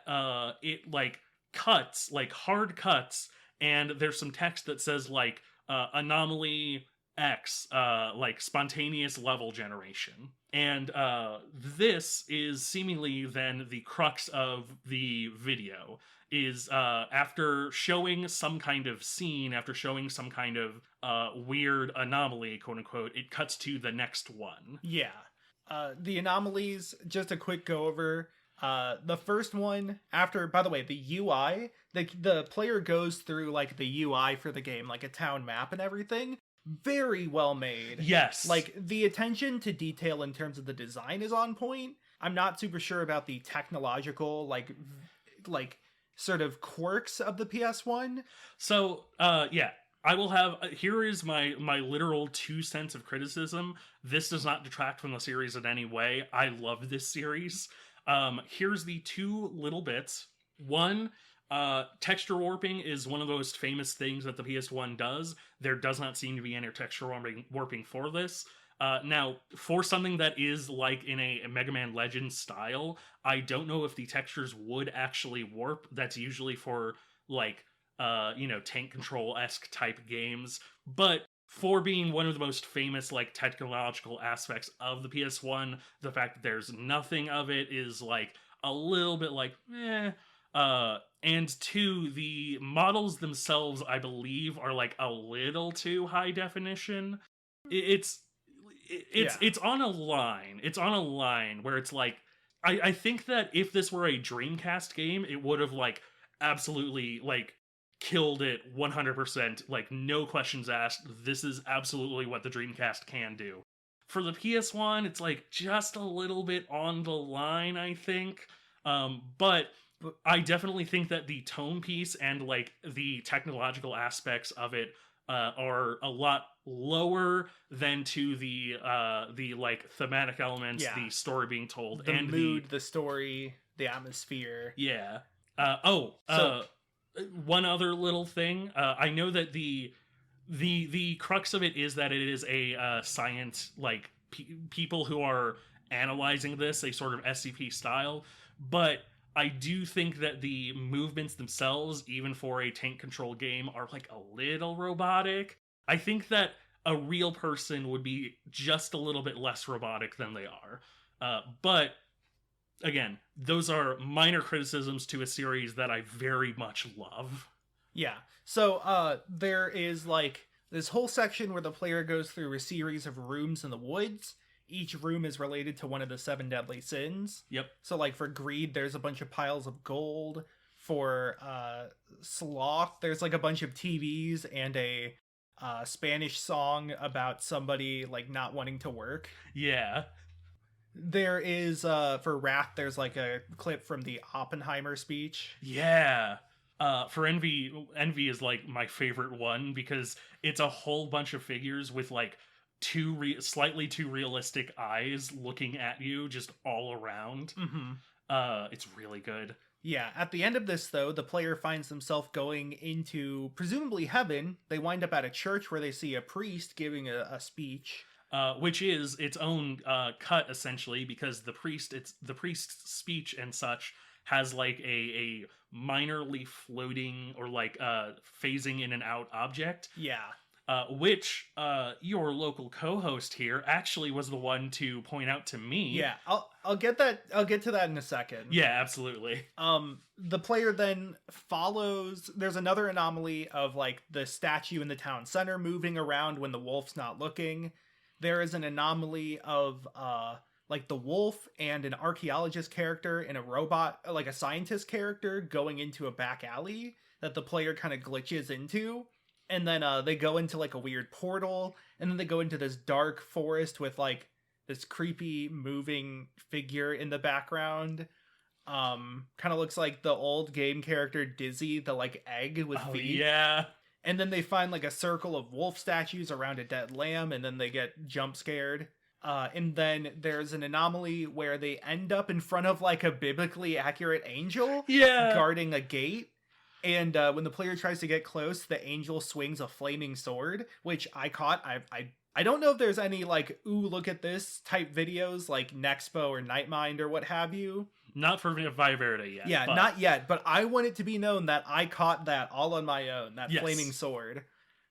it like cuts, like hard cuts, and there's some text that says like anomaly X, like spontaneous level generation. And this is seemingly then the crux of the video, is after showing some kind of scene, after showing some kind of weird anomaly, quote unquote, it cuts to the next one. Yeah. The anomalies, just a quick go over. The first one, after, by the way, the UI, the player goes through like the UI for the game, like a town map and everything. Very well made. Yes. Like, the attention to detail in terms of the design is on point. I'm not super sure about the technological, like sort of quirks of the PS1. So, yeah. I will have, here is my literal 2 cents of criticism. This does not detract from the series in any way. I love this series. Here's the 2 little bits. One, texture warping is one of those famous things that the PS1 does. There does not seem to be any texture warping for this. Now, for something that is like in a Mega Man Legends style, I don't know if the textures would actually warp. That's usually for like, tank control-esque type games. But for being one of the most famous like technological aspects of the PS1, the fact that there's nothing of it is like a little bit like, eh. And 2, the models themselves, I believe, are like a little too high definition. It's on a line. It's on a line where it's like, I think that if this were a Dreamcast game, it would have like absolutely like killed it 100%. Like no questions asked. This is absolutely what the Dreamcast can do. For the PS1, it's like just a little bit on the line, I think. But I definitely think that the tone piece and like the technological aspects of it are a lot lower than to the like thematic elements, the story being told, the and mood, the story, the atmosphere. Yeah. One other little thing. I know that the crux of it is that it is a science, like people who are analyzing this, a sort of SCP style, but I do think that the movements themselves, even for a tank control game, are like a little robotic. I think that a real person would be just a little bit less robotic than they are. But again, those are minor criticisms to a series that I very much love. Yeah. So there is like this whole section where the player goes through a series of rooms in the woods. Each room is related to one of the 7 deadly sins. Yep. So like for greed, there's a bunch of piles of gold. For sloth, there's like a bunch of TVs and a Spanish song about somebody like not wanting to work. Yeah. There is for wrath, there's like a clip from the Oppenheimer speech. Yeah. For envy is like my favorite one because it's a whole bunch of figures with like slightly too realistic eyes looking at you just all around. It's really good. Yeah, at the end of this, though, the player finds themselves going into, presumably heaven. They wind up at a church where they see a priest giving a speech. Which is its own cut, essentially, because the priest's speech and such has, like, a minorly floating or, like, phasing in and out object. Yeah. Which your local co-host here actually was the one to point out to me. Yeah, I'll get to that in a second. Yeah, absolutely. The player then follows. There's another anomaly of like the statue in the town center moving around when the wolf's not looking. There is an anomaly of like the wolf and an archaeologist character and a robot, like a scientist character, going into a back alley that the player kind of glitches into. And then they go into like a weird portal, and then they go into this dark forest with like this creepy moving figure in the background. Kind of looks like the old game character Dizzy, the like egg with feet. Yeah. And then they find like a circle of wolf statues around a dead lamb, and then they get jump scared. And then there's an anomaly where they end up in front of like a biblically accurate angel guarding a gate. And when the player tries to get close, the angel swings a flaming sword, which I caught. I don't know if there's any like, ooh, look at this type videos like Nexpo or Nightmind or what have you. Not for Valle Verde yet. Yeah, not yet. But I want it to be known that I caught that all on my own, that flaming sword.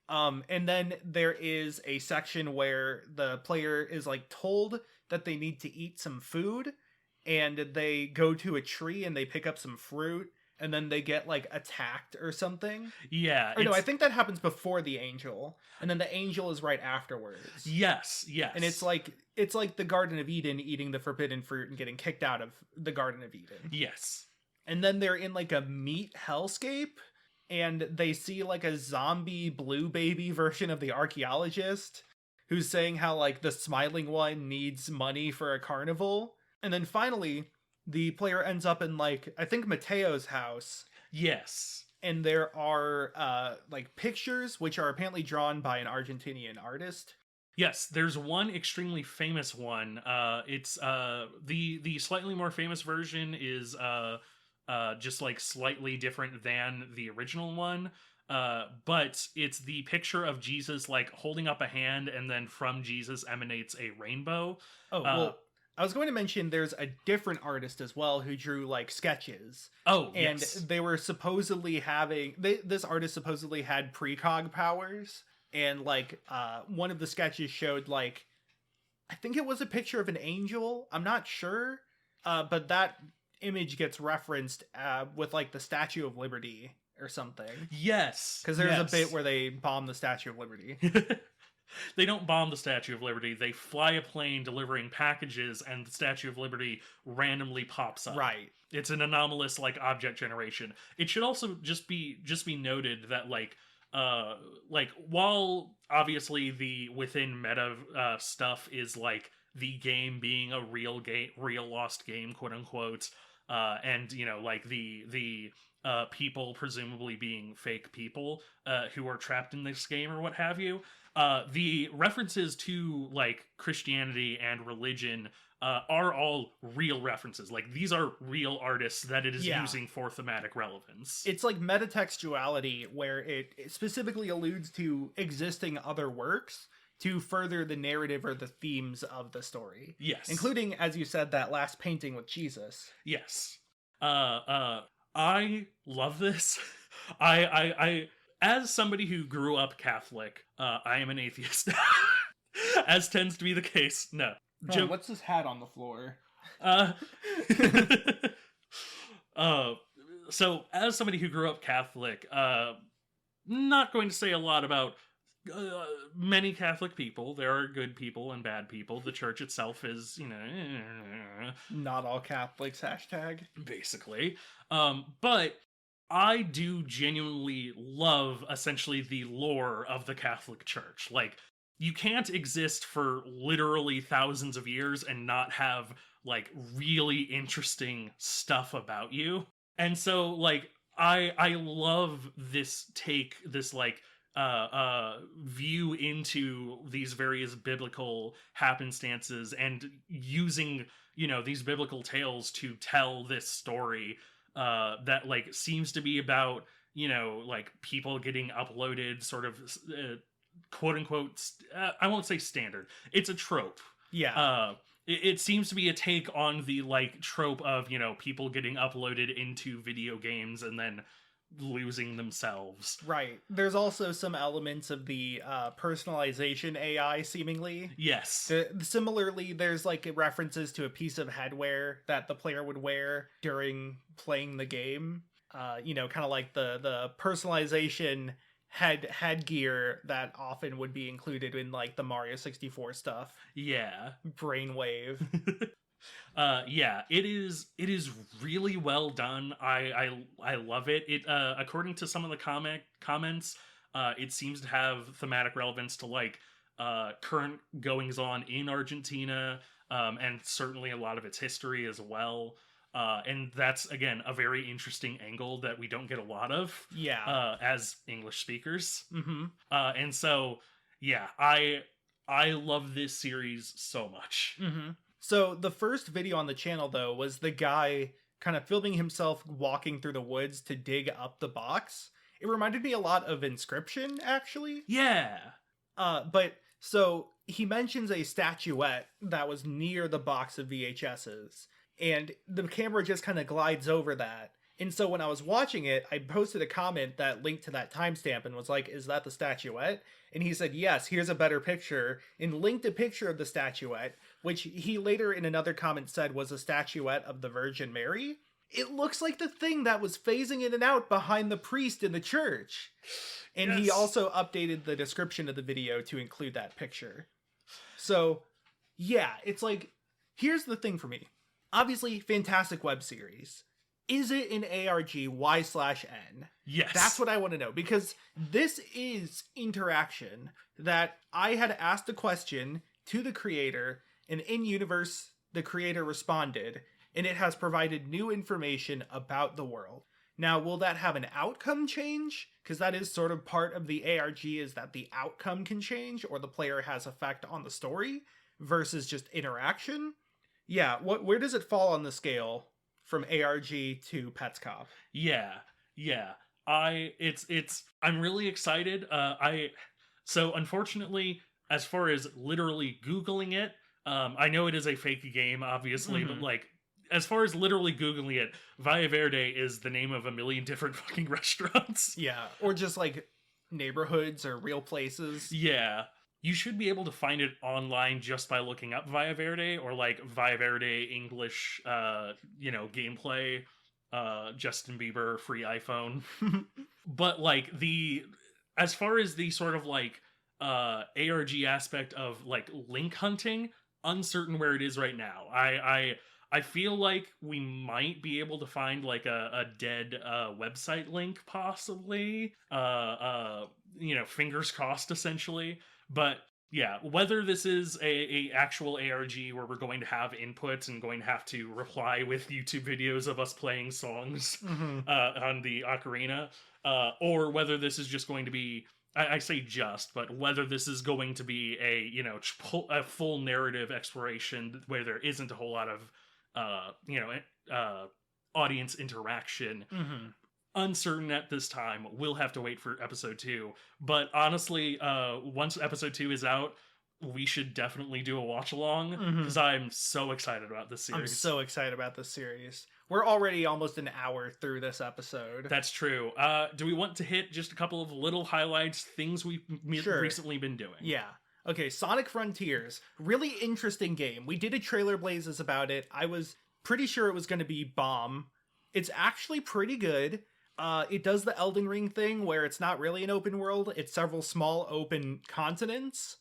And then there is a section where the player is like told that they need to eat some food, and they go to a tree and they pick up some fruit, and then they get like attacked or something. Yeah. Or no, I think that happens before the angel, and then the angel is right afterwards. Yes. And it's like the Garden of Eden eating the forbidden fruit and getting kicked out of the Garden of Eden. Yes. And then they're in like a meat hellscape, and they see like a zombie blue baby version of the archaeologist who's saying how like the smiling one needs money for a carnival. And then finally, the player ends up in like, I think Mateo's house. Yes. And there are like pictures which are apparently drawn by an Argentinian artist. Yes, there's one extremely famous one. It's the slightly more famous version is just like slightly different than the original one. But it's the picture of Jesus like holding up a hand, and then from Jesus emanates a rainbow. Oh, well, I was going to mention there's a different artist as well who drew like sketches. Oh, and yes. They were supposedly having this artist supposedly had precog powers, and like one of the sketches showed like, I think it was a picture of an angel. I'm not sure, but that image gets referenced with like the Statue of Liberty or something. Yes, because there's a bit where they bomb the Statue of Liberty. They don't bomb the Statue of Liberty. They fly a plane delivering packages, and the Statue of Liberty randomly pops up. Right. It's an anomalous like object generation. It should also just be noted that like while obviously the within meta stuff is like the game being a real lost game, quote unquote, and you know like the people presumably being fake people who are trapped in this game or what have you. The references to like Christianity and religion are all real references. Like these are real artists that it is using for thematic relevance. It's like metatextuality, where it specifically alludes to existing other works to further the narrative or the themes of the story. Yes. Including, as you said, that last painting with Jesus. Yes. I love this. I as somebody who grew up Catholic, I am an atheist. As tends to be the case. No. What's this hat on the floor? So as somebody who grew up Catholic, not going to say a lot about many Catholic people. There are good people and bad people. The church itself is, you know, not all Catholics, hashtag. Basically. But I do genuinely love essentially the lore of the Catholic Church. Like, you can't exist for literally thousands of years and not have like really interesting stuff about you. And so like I love this take, this like view into these various biblical happenstances and using, you know, these biblical tales to tell this story that like seems to be about, you know, like people getting uploaded sort of quote unquote I won't say standard, it's a trope. It seems to be a take on the like trope of, you know, people getting uploaded into video games and then losing themselves. Right. There's also some elements of the personalization AI, seemingly. Yes. Similarly, there's like references to a piece of headwear that the player would wear during playing the game. You know, kind of like the personalization headgear that often would be included in like the Mario 64 stuff. Yeah. Brainwave. Yeah, it is really well done. I love it. It according to some of the comments, it seems to have thematic relevance to like current goings on in Argentina, and certainly a lot of its history as well. And that's again a very interesting angle that we don't get a lot of, as English speakers. Mm-hmm. And so yeah, I love this series so much. Mm-hmm. So the first video on the channel, though, was the guy kind of filming himself walking through the woods to dig up the box. It reminded me a lot of Inscription, actually. Yeah. But so he mentions a statuette that was near the box of VHSs, and the camera just kind of glides over that. And so when I was watching it, I posted a comment that linked to that timestamp and was like, is that the statuette? And he said, yes, here's a better picture, and linked a picture of the statuette, which he later in another comment said was a statuette of the Virgin Mary. It looks like the thing that was phasing in and out behind the priest in the church. And he also updated the description of the video to include that picture. So, yeah, it's like, here's the thing for me. Obviously, fantastic web series. Is it an ARG Y/N? Yes. That's what I want to know, because this is interaction that I had asked a question to the creator, and in universe, the creator responded, and it has provided new information about the world. Now, will that have an outcome change? Because that is sort of part of the ARG, is that the outcome can change, or the player has effect on the story, versus just interaction. Yeah, where does it fall on the scale from ARG to Pets Cop? Yeah. I'm really excited. So unfortunately, as far as literally Googling it, I know it is a fake game, obviously, but like, as far as literally Googling it, Valle Verde is the name of a million different fucking restaurants. Yeah, or just like neighborhoods or real places. Yeah. You should be able to find it online just by looking up Valle Verde, or like Valle Verde English, gameplay, Justin Bieber free iPhone. But like as far as the sort of like ARG aspect of like link hunting, uncertain where it is right now. I feel like we might be able to find like a dead website link, possibly. Fingers crossed, essentially. But yeah, whether this is a actual ARG where we're going to have inputs and going to have to reply with YouTube videos of us playing songs on the ocarina, or whether this is just going to be, I say just, but whether this is going to be a full narrative exploration where there isn't a whole lot of audience interaction. Uncertain at this time. We'll have to wait for episode 2. But honestly, once episode 2 is out, we should definitely do a watch along, because I'm so excited about this series. I'm so excited about this series. We're already almost an hour through this episode. That's true. Do we want to hit just a couple of little highlights, things we've recently been doing? Yeah. Okay, Sonic Frontiers. Really interesting game. We did a trailer blazes about it. I was pretty sure it was going to be bomb. It's actually pretty good. It does the Elden Ring thing where it's not really an open world. It's several small open continents.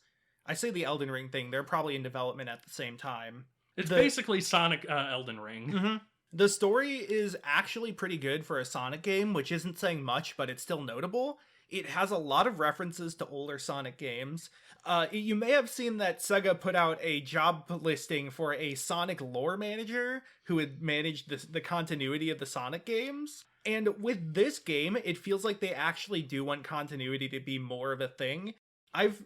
I say the Elden Ring thing. They're probably in development at the same time. It's basically Sonic Elden Ring. The story is actually pretty good for a Sonic game, which isn't saying much, but it's still notable. It has a lot of references to older Sonic games. You may have seen that Sega put out a job listing for a Sonic lore manager who would manage the continuity of the Sonic games. And with this game, it feels like they actually do want continuity to be more of a thing. I've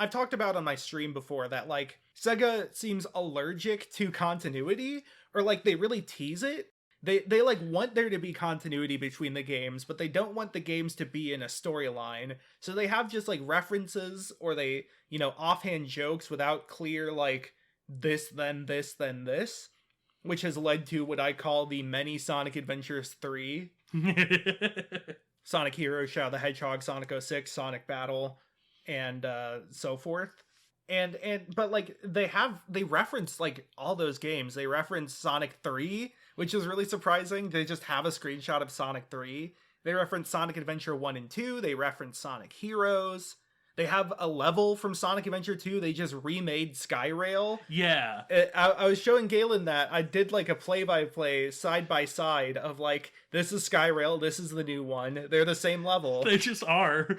talked about on my stream before that, like, Sega seems allergic to continuity, or like they really tease it. They like want there to be continuity between the games, but they don't want the games to be in a storyline. So they have just like references, or they, offhand jokes without clear like this, then this, then this, which has led to what I call the many Sonic Adventures 3. Sonic Heroes, Shadow the Hedgehog, Sonic 06, Sonic Battle, and so forth. But like they reference like all those games. They reference Sonic 3, which is really surprising. They just have a screenshot of Sonic 3. They reference Sonic Adventure 1 and 2. They reference Sonic Heroes. They have a level from Sonic Adventure 2. They just remade Skyrail. Yeah. I was showing Galen that I did like a play-by-play side-by-side of like, this is Skyrail, this is the new one. They're the same level. They just are.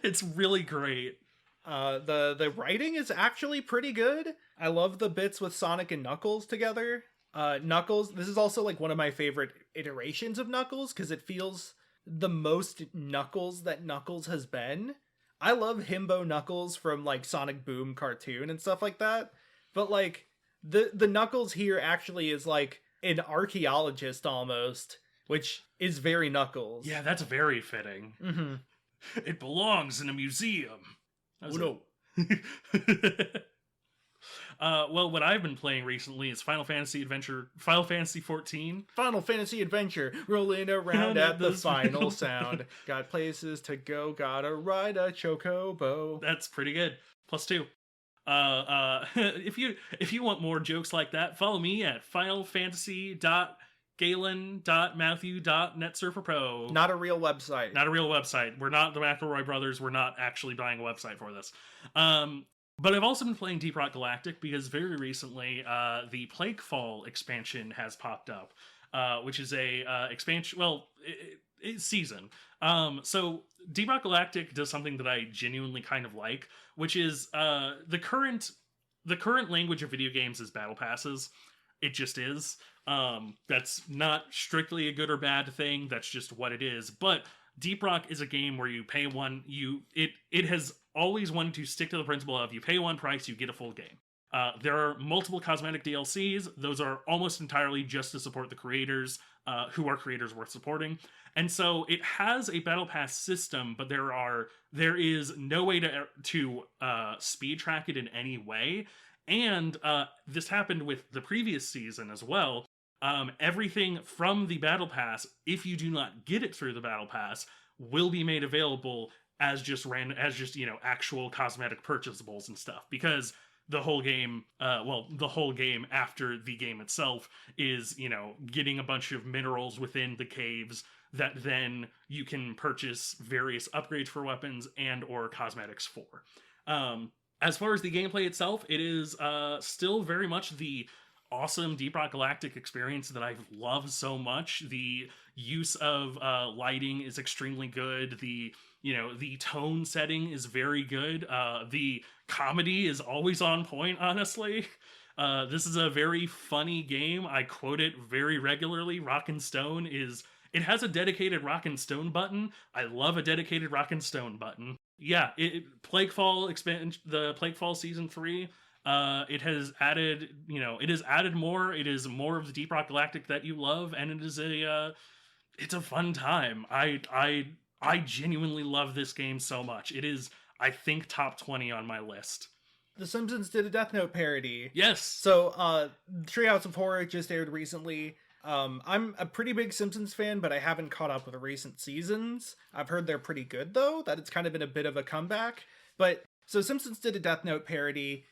It's really great. The writing is actually pretty good. I love the bits with Sonic and Knuckles together. Knuckles, this is also like one of my favorite iterations of Knuckles because it feels the most Knuckles that Knuckles has been. I love Himbo Knuckles from like Sonic Boom cartoon and stuff like that. But like the Knuckles here actually is like an archaeologist almost, which is very Knuckles. Yeah, that's very fitting. Mm-hmm. It belongs in a museum. Oh no. Well, what I've been playing recently is Final Fantasy Adventure, Final Fantasy 14. Final Fantasy Adventure, rolling around at the final sound. Got places to go, gotta ride a chocobo. That's pretty good. +2. If you want more jokes like that, follow me at finalfantasy.galen.matthew.netsurferpro. Not a real website. Not a real website. We're not the McElroy brothers. We're not actually buying a website for this. But I've also been playing Deep Rock Galactic because very recently the Plaguefall expansion has popped up, which is a expansion. Well, it's season. So Deep Rock Galactic does something that I genuinely kind of like, which is the current language of video games is battle passes. It just is. That's not strictly a good or bad thing. That's just what it is. But Deep Rock is a game where you pay one. It has always wanted to stick to the principle of you pay one price, you get a full game. There are multiple cosmetic DLCs. Those are almost entirely just to support the creators, who are creators worth supporting. And so it has a battle pass system, but there is no way to speed track it in any way. And this happened with the previous season as well. Everything from the battle pass, if you do not get it through the battle pass, will be made available as just actual cosmetic purchasables and stuff, because the whole game after the game itself is, getting a bunch of minerals within the caves that then you can purchase various upgrades for weapons and or cosmetics for. As far as the gameplay itself, it is still very much the awesome Deep Rock Galactic experience that I've loved so much. The use of lighting is extremely good. The tone setting is very good. The comedy is always on point, honestly. This is a very funny game. I quote it very regularly. Rockin' Stone it has a dedicated Rockin' Stone button. I love a dedicated Rockin' Stone button. Yeah, Plaguefall the Plaguefall Season 3, it has added more. It is more of the Deep Rock Galactic that you love, and it is it's a fun time. I genuinely love this game so much. It is, I think, top 20 on my list. The Simpsons did a Death Note parody. Yes. So, Treehouse of Horror just aired recently. I'm a pretty big Simpsons fan, but I haven't caught up with the recent seasons. I've heard they're pretty good, though, that it's kind of been a bit of a comeback. But, so Simpsons did a Death Note parody.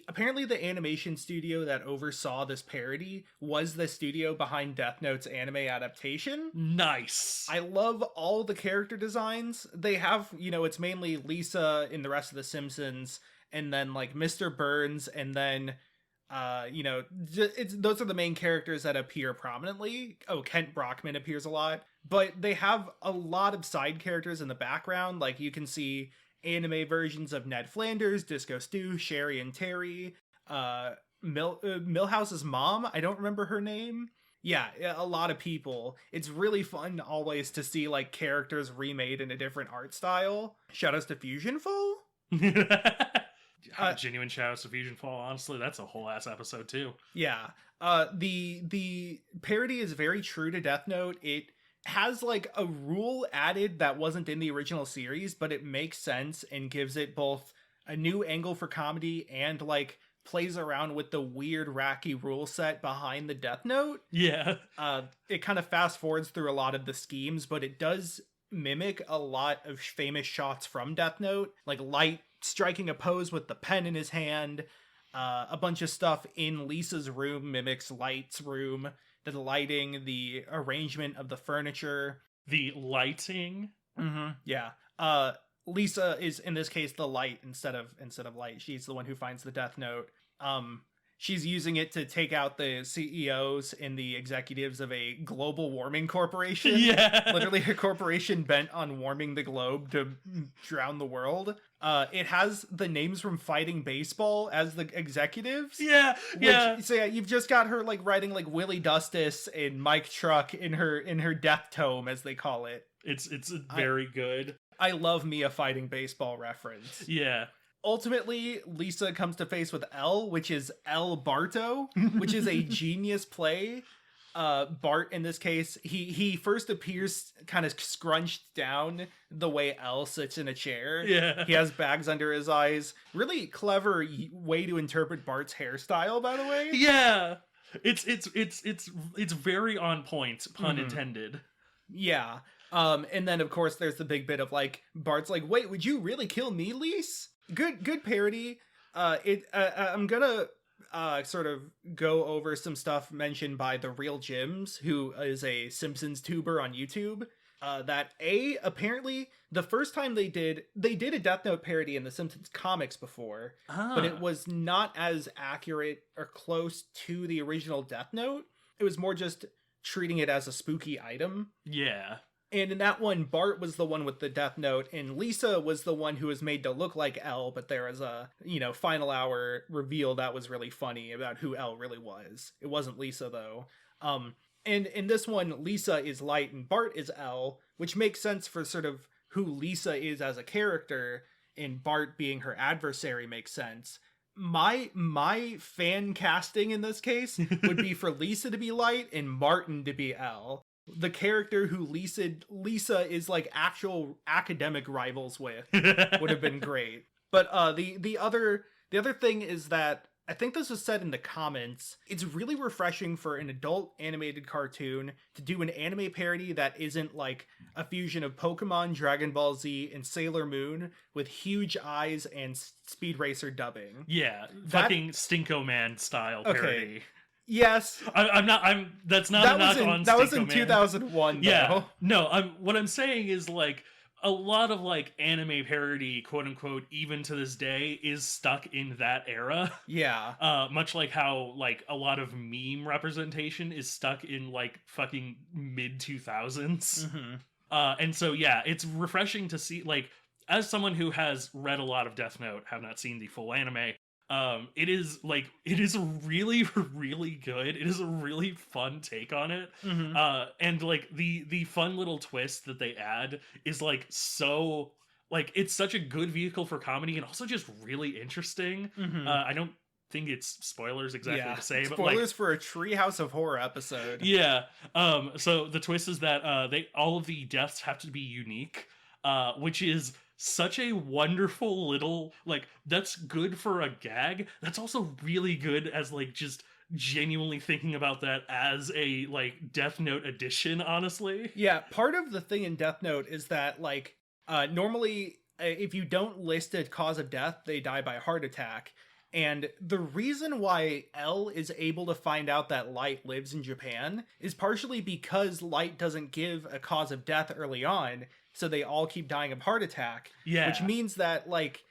Apparently the animation studio that oversaw this parody was the studio behind Death Note's anime adaptation. Nice. I love all the character designs. They have, it's mainly Lisa in the rest of the Simpsons, and then like Mr. Burns, and then those are the main characters that appear prominently. Oh, Kent Brockman appears a lot, but they have a lot of side characters in the background. Like you can see anime versions of Ned Flanders, Disco Stew, Sherry and Terry, Milhouse's mom. I don't remember her name. Yeah, a lot of people. It's really fun always to see like characters remade in a different art style. Shoutouts to Fusion Fall. Genuine shoutouts to Fusion Fall. Honestly, that's a whole ass episode too. Yeah. The parody is very true to Death Note. It has like a rule added that wasn't in the original series, but it makes sense and gives it both a new angle for comedy and like plays around with the weird wacky rule set behind the Death Note. Yeah. It kind of fast forwards through a lot of the schemes, but it does mimic a lot of famous shots from Death Note, like Light striking a pose with the pen in his hand. A bunch of stuff in Lisa's room mimics Light's room. The lighting, the arrangement of the furniture. the lighting. Yeah. Lisa is in this case the light instead of light. She's the one who finds the Death Note. She's using it to take out the CEOs and the executives of a global warming corporation. Yeah. Literally a corporation bent on warming the globe to drown the world. It has the names from Fighting Baseball as the executives. Yeah. So yeah, you've just got her like writing like Willie Dustis and Mike Truck in her death tome, as they call it. It's very good. I love me a Fighting Baseball reference. Yeah. Ultimately, Lisa comes to face with L, which is El Barto, which is a genius play. Bart, in this case, he first appears kind of scrunched down the way L sits in a chair. Yeah. He has bags under his eyes. Really clever way to interpret Bart's hairstyle, by the way. Yeah. It's very on point, pun intended. Yeah. And then of course there's the big bit of like Bart's like, "Wait, would you really kill me, Lise?" Good parody. I'm gonna sort of go over some stuff mentioned by The Real Jims, who is a Simpsons tuber on YouTube. That apparently the first time they did a Death Note parody in the Simpsons comics before, but it was not as accurate or close to the original Death Note. It was more just treating it as a spooky item. Yeah. And in that one, Bart was the one with the Death Note, and Lisa was the one who was made to look like L, but there was a, final hour reveal that was really funny about who L really was. It wasn't Lisa, though. And in this one, Lisa is Light and Bart is L, which makes sense for sort of who Lisa is as a character, and Bart being her adversary makes sense. My fan casting in this case would be for Lisa to be Light and Martin to be L. The character who Lisa is like actual academic rivals with would have been great. But the other thing is that I think this was said in the comments. It's really refreshing for an adult animated cartoon to do an anime parody that isn't like a fusion of Pokemon, Dragon Ball Z, and Sailor Moon with huge eyes and Speed Racer dubbing. Yeah, fucking Stinko Man style parody. Okay. Yes, that's not a knock on Stinko Man. That was in 2001. Yeah, though. No, what I'm saying is like a lot of like anime parody, quote unquote, even to this day, is stuck in that era. Yeah. Much like how like a lot of meme representation is stuck in like fucking mid 2000s. And so yeah, it's refreshing to see, like, as someone who has read a lot of Death Note, have not seen the full anime. It is really, really good. It is a really fun take on it. And like the fun little twist that they add is like so, like, it's such a good vehicle for comedy and also just really interesting. I don't think it's spoilers exactly to say, but spoilers for a Treehouse of Horror episode. Yeah. So the twist is that all of the deaths have to be unique, which is such a wonderful little, like, that's good for a gag. That's also really good as like just genuinely thinking about that as a like Death Note edition, honestly. Yeah, part of the thing in Death Note is that like normally if you don't list a cause of death, they die by heart attack. And the reason why L is able to find out that Light lives in Japan is partially because Light doesn't give a cause of death early on, so they all keep dying of heart attack. Yeah. Which means that, like,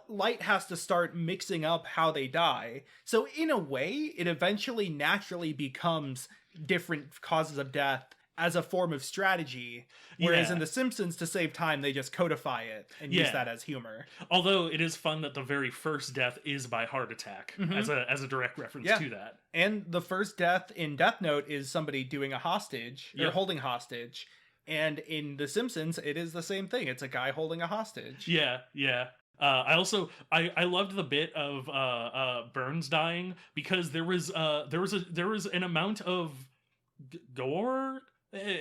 Light has to start mixing up how they die. So in a way, it eventually naturally becomes different causes of death as a form of strategy. Whereas in The Simpsons, to save time, they just codify it and use that as humor. Although it is fun that the very first death is by heart attack as a direct reference to that. And the first death in Death Note is somebody doing a hostage, or holding hostage. And in The Simpsons, it is the same thing. It's a guy holding a hostage. Yeah. I loved the bit of Burns dying because there was an amount of gore,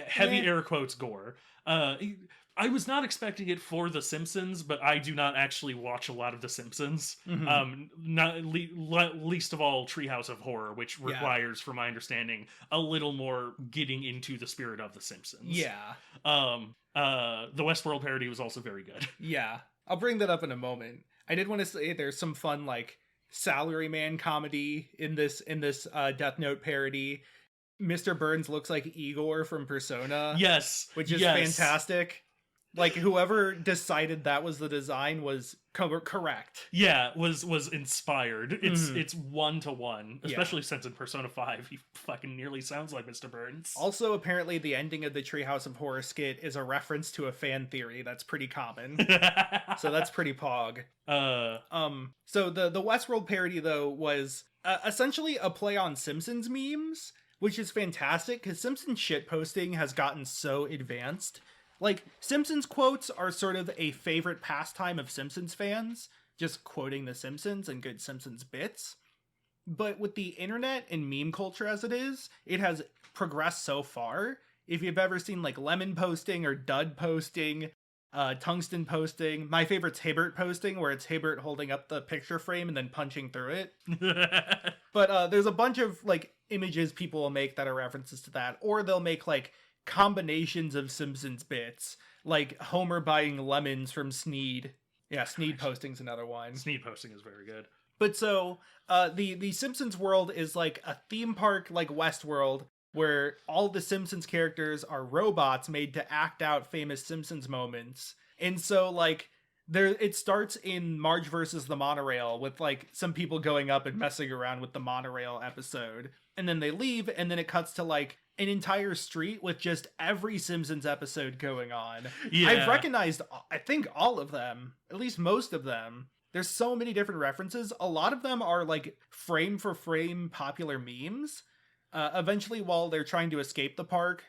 heavy air quotes gore. I was not expecting it for The Simpsons, but I do not actually watch a lot of The Simpsons. Not least of all Treehouse of Horror, which requires, from my understanding, a little more getting into the spirit of The Simpsons. Yeah. The Westworld parody was also very good. Yeah. I'll bring that up in a moment. I did want to say there's some fun, like, salaryman comedy in this Death Note parody. Mr. Burns looks like Igor from Persona. Yes, Which is yes. fantastic. Like, whoever decided that was the design was correct. Yeah, was inspired. It's Mhm. it's 1-to-1, Yeah. especially since in Persona 5 he fucking nearly sounds like Mr. Burns. Also, apparently, the ending of the Treehouse of Horror skit is a reference to a fan theory that's pretty common. So that's pretty pog. So the Westworld parody, though, was essentially a play on Simpsons memes, which is fantastic because Simpsons shitposting has gotten so advanced. Like, Simpsons quotes are sort of a favorite pastime of Simpsons fans, just quoting The Simpsons and good Simpsons bits. But with the internet and meme culture as it is, it has progressed so far. If you've ever seen, like, Lemon posting or Dud posting, Tungsten posting, my favorite's Hibbert posting, where it's Hibbert holding up the picture frame and then punching through it. But there's a bunch of, like, images people will make that are references to that, or they'll make, like, combinations of Simpsons bits, like Homer buying lemons from Sneed. Yeah, Sneed posting's another one. Sneed posting is very good. But so, the Simpsons world is like a theme park like Westworld, where all the Simpsons characters are robots made to act out famous Simpsons moments. And so, like, it starts in Marge versus the Monorail with, like, some people going up and messing around with the monorail episode. And then they leave, and then it cuts to, like, an entire street with just every Simpsons episode going on. Yeah. I've recognized, I think, all of them, at least most of them. There's so many different references. A lot of them are, like, frame for frame popular memes. Eventually, while they're trying to escape the park,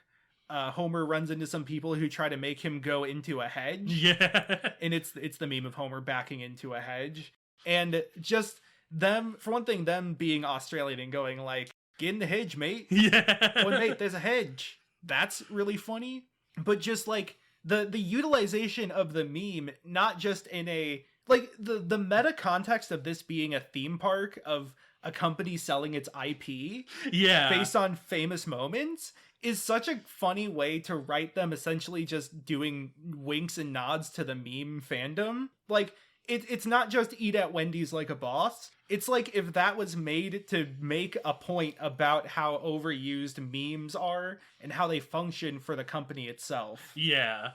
Homer runs into some people who try to make him go into a hedge. Yeah. And it's the meme of Homer backing into a hedge. And just them, for one thing, them being Australian and going like, get in the hedge, mate. Yeah. Oh, mate, there's a hedge. That's really funny. But just like the utilization of the meme, not just in a, like, the meta context of this being a theme park of a company selling its IP Yeah. based on famous moments is such a funny way to write them essentially just doing winks and nods to the meme fandom. Like, it's not just eat at Wendy's like a boss. It's like if that was made to make a point about how overused memes are and how they function for the company itself. Yeah.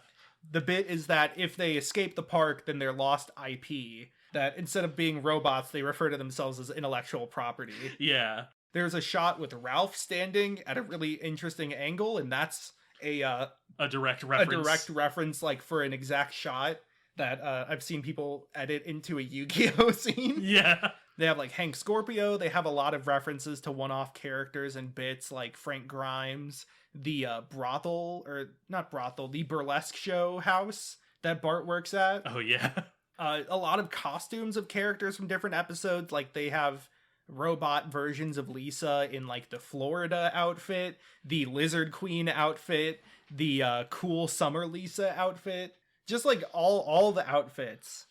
The bit is that if they escape the park, then they're lost IP. That instead of being robots, they refer to themselves as intellectual property. Yeah. There's a shot with Ralph standing at a really interesting angle, and that's a direct reference. a direct reference, like, for an exact shot that I've seen people edit into a Yu-Gi-Oh scene. Yeah. They have, like, Hank Scorpio. They have a lot of references to one-off characters and bits, like Frank Grimes, the the burlesque show house that Bart works at. Oh, yeah. A lot of costumes of characters from different episodes. Like, they have robot versions of Lisa in, like, the Florida outfit, the Lizard Queen outfit, the cool summer Lisa outfit. Just, like, all the outfits.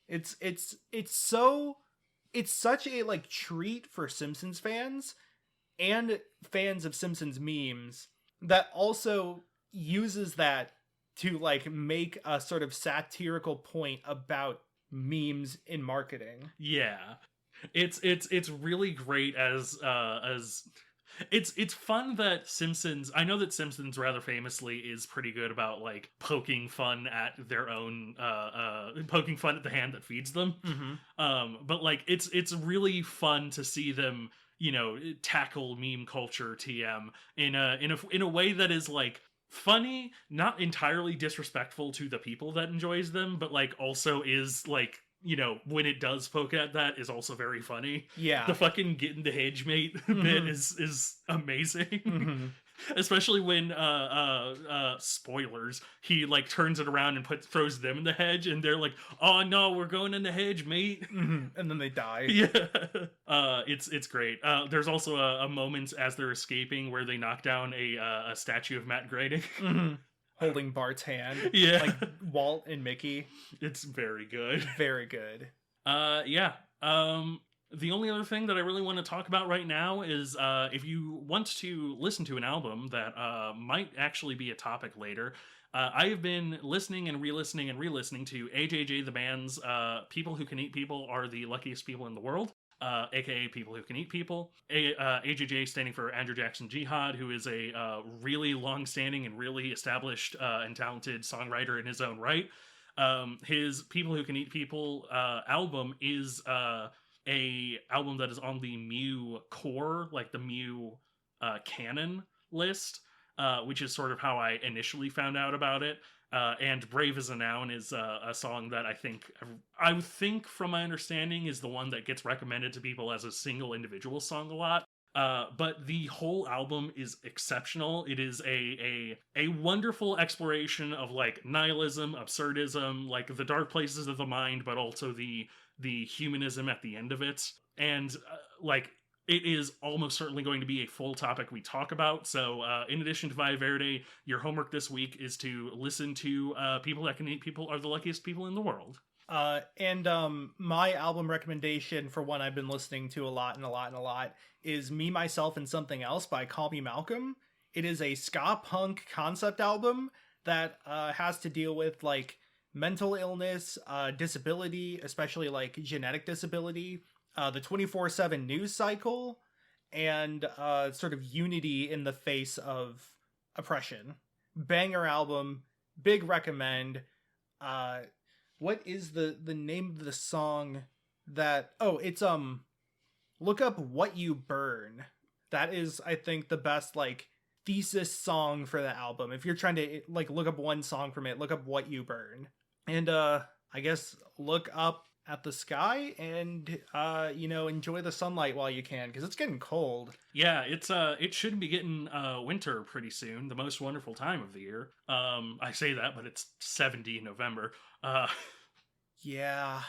It's such a, like, treat for Simpsons fans and fans of Simpsons memes that also uses that to, like, make a sort of satirical point about memes in marketing. Yeah. It's really great as it's fun that Simpsons, I know that Simpsons rather famously is pretty good about, like, poking fun at their own poking fun at the hand that feeds them. Mm-hmm. But, like, it's really fun to see them, you know, tackle meme culture TM in a way that is, like, funny, not entirely disrespectful to the people that enjoys them, but, like, also is, like, you know, when it does poke at that, is also very funny. Yeah. The fucking get in the hedge mate Mhm. bit is amazing. Mm-hmm. Especially when spoilers, he, like, turns it around and throws them in the hedge, and they're like, oh no, we're going in the hedge, mate. Mm-hmm. And then they die. Yeah. It's great. There's also a moment as they're escaping where they knock down a statue of Matt Groening. Mm-hmm. Holding Bart's hand. Yeah. Like Walt and Mickey. It's very good. Very good. Yeah. The only other thing that I really want to talk about right now is if you want to listen to an album that might actually be a topic later, I have been listening and re-listening to AJJ the Band's People Who Can Eat People Are the Luckiest People in the World. aka People Who Can Eat People. AJJ standing for Andrew Jackson Jihad, who is a really long-standing and really established and talented songwriter in his own right. His People Who Can Eat People album is a album that is on the Mew core, like the Mew canon list, which is sort of how I initially found out about it. And Brave as a Noun is a song that I think from my understanding is the one that gets recommended to people as a single individual song a lot. But the whole album is exceptional. It is a wonderful exploration of like nihilism, absurdism, like the dark places of the mind, but also the humanism at the end of it. And like it is almost certainly going to be a full topic we talk about. So in addition to Valle Verde, your homework this week is to listen to People That Can Eat People Are the Luckiest People in the World. And my album recommendation for one I've been listening to a lot is Me, Myself, and Something Else by Call Me Malcolm. It is a ska punk concept album that has to deal with like mental illness, disability, especially like genetic disability, the 24/7 news cycle, and sort of unity in the face of oppression. Banger album, big recommend. What is the name of the song that... Oh, it's look up What You Burn. That is, I think, the best like thesis song for the album. If you're trying to like look up one song from it, look up What You Burn. And I guess look up at the sky and enjoy the sunlight while you can, because it's getting cold. Yeah, it should be getting winter pretty soon, the most wonderful time of the year. I say that, but it's 70 in November. Yeah.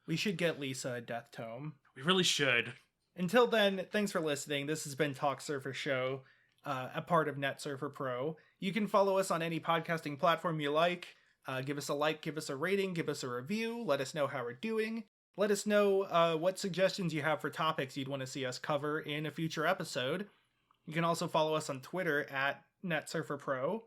We should get Lisa a death tome. We really should. Until then, thanks for listening. This has been Talksurfer Show, a part of NetSurfer Pro. You can follow us on any podcasting platform you like. Give us a like, give us a rating, give us a review. Let us know how we're doing. Let us know what suggestions you have for topics you'd want to see us cover in a future episode. You can also follow us on Twitter at NetSurfer Pro.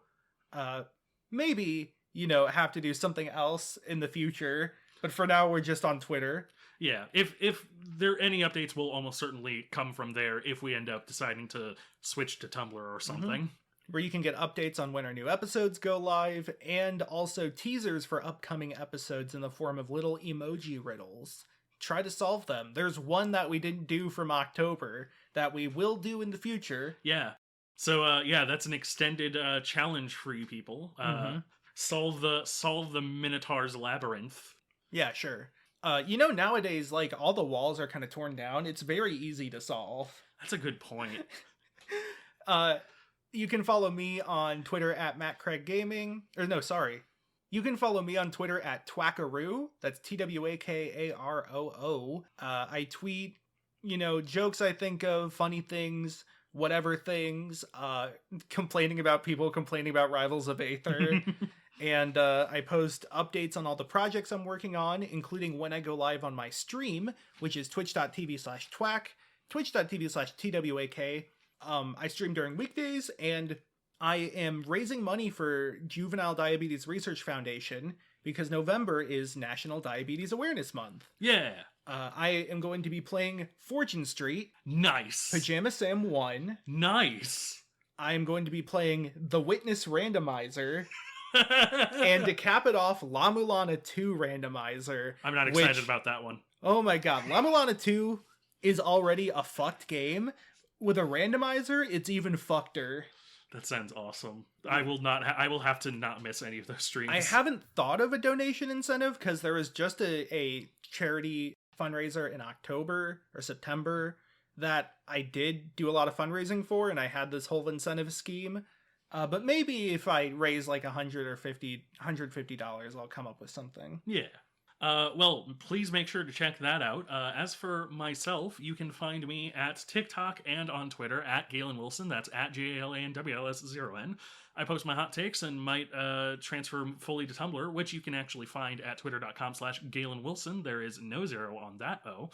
Maybe, have to do something else in the future, but for now we're just on Twitter. Yeah, if there are any updates, will almost certainly come from there if we end up deciding to switch to Tumblr or something. Where you can get updates on when our new episodes go live, and also teasers for upcoming episodes in the form of little emoji riddles. Try to solve them. There's one that we didn't do from October that we will do in the future. Yeah. So that's an extended challenge for you people. Solve the Minotaur's labyrinth. Yeah, sure. Nowadays, like, all the walls are kind of torn down. It's very easy to solve. That's a good point. You can follow me on Twitter at MattCraigGaming. You can follow me on Twitter at Twackaroo. That's TWAKAROO. I tweet, jokes I think of, funny things, whatever things, complaining about people, complaining about Rivals of Aether. And I post updates on all the projects I'm working on, including when I go live on my stream, which is twitch.tv/twack, twitch.tv/TWAK. I stream during weekdays, and I am raising money for Juvenile Diabetes Research Foundation because November is National Diabetes Awareness Month. Yeah. I am going to be playing Fortune Street. Nice. Pajama Sam 1. Nice. I am going to be playing The Witness Randomizer. And to cap it off, La Mulana 2 Randomizer. I'm not excited about that one. Oh my god, La Mulana 2 is already a fucked game. With a randomizer, it's even fuckeder. That sounds awesome. I will have to not miss any of those streams. I haven't thought of a donation incentive because there was just a charity fundraiser in October or September that I did do a lot of fundraising for, and I had this whole incentive scheme. But maybe if I raise like $100 or $150, I'll come up with something. Yeah. Well, please make sure to check that out. As for myself, you can find me at TikTok and on Twitter at Galen Wilson. That's at GALANWLS0N. I post my hot takes and might transfer fully to Tumblr, which you can actually find at twitter.com/Galen Wilson. There is no zero on that O.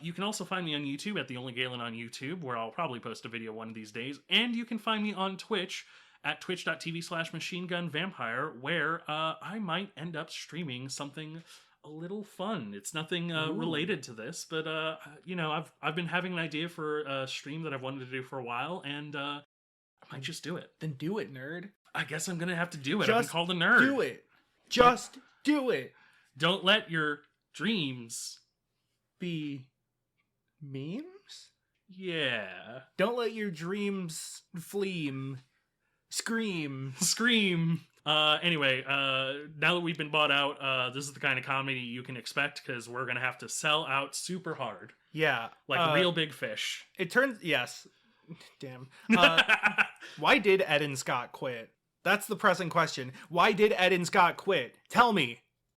You can also find me on YouTube at The Only Galen on YouTube, where I'll probably post a video one of these days. And you can find me on Twitch at twitch.tv/machinegunvampire, where I might end up streaming something a little fun. It's nothing related to this, but I've been having an idea for a stream that I've wanted to do for a while, and I might just do it. Then do it, nerd. I guess I'm gonna have to do it. Just I've been called a nerd. Do it. Just do it. Don't let your dreams be memes? Yeah. Don't let your dreams scream. Anyway, now that we've been bought out, this is the kind of comedy you can expect, because we're gonna have to sell out super hard. Yeah. Like real big fish. Yes. Damn. Why did Ed and Scott quit? That's the pressing question. Why did Ed and Scott quit? Tell me.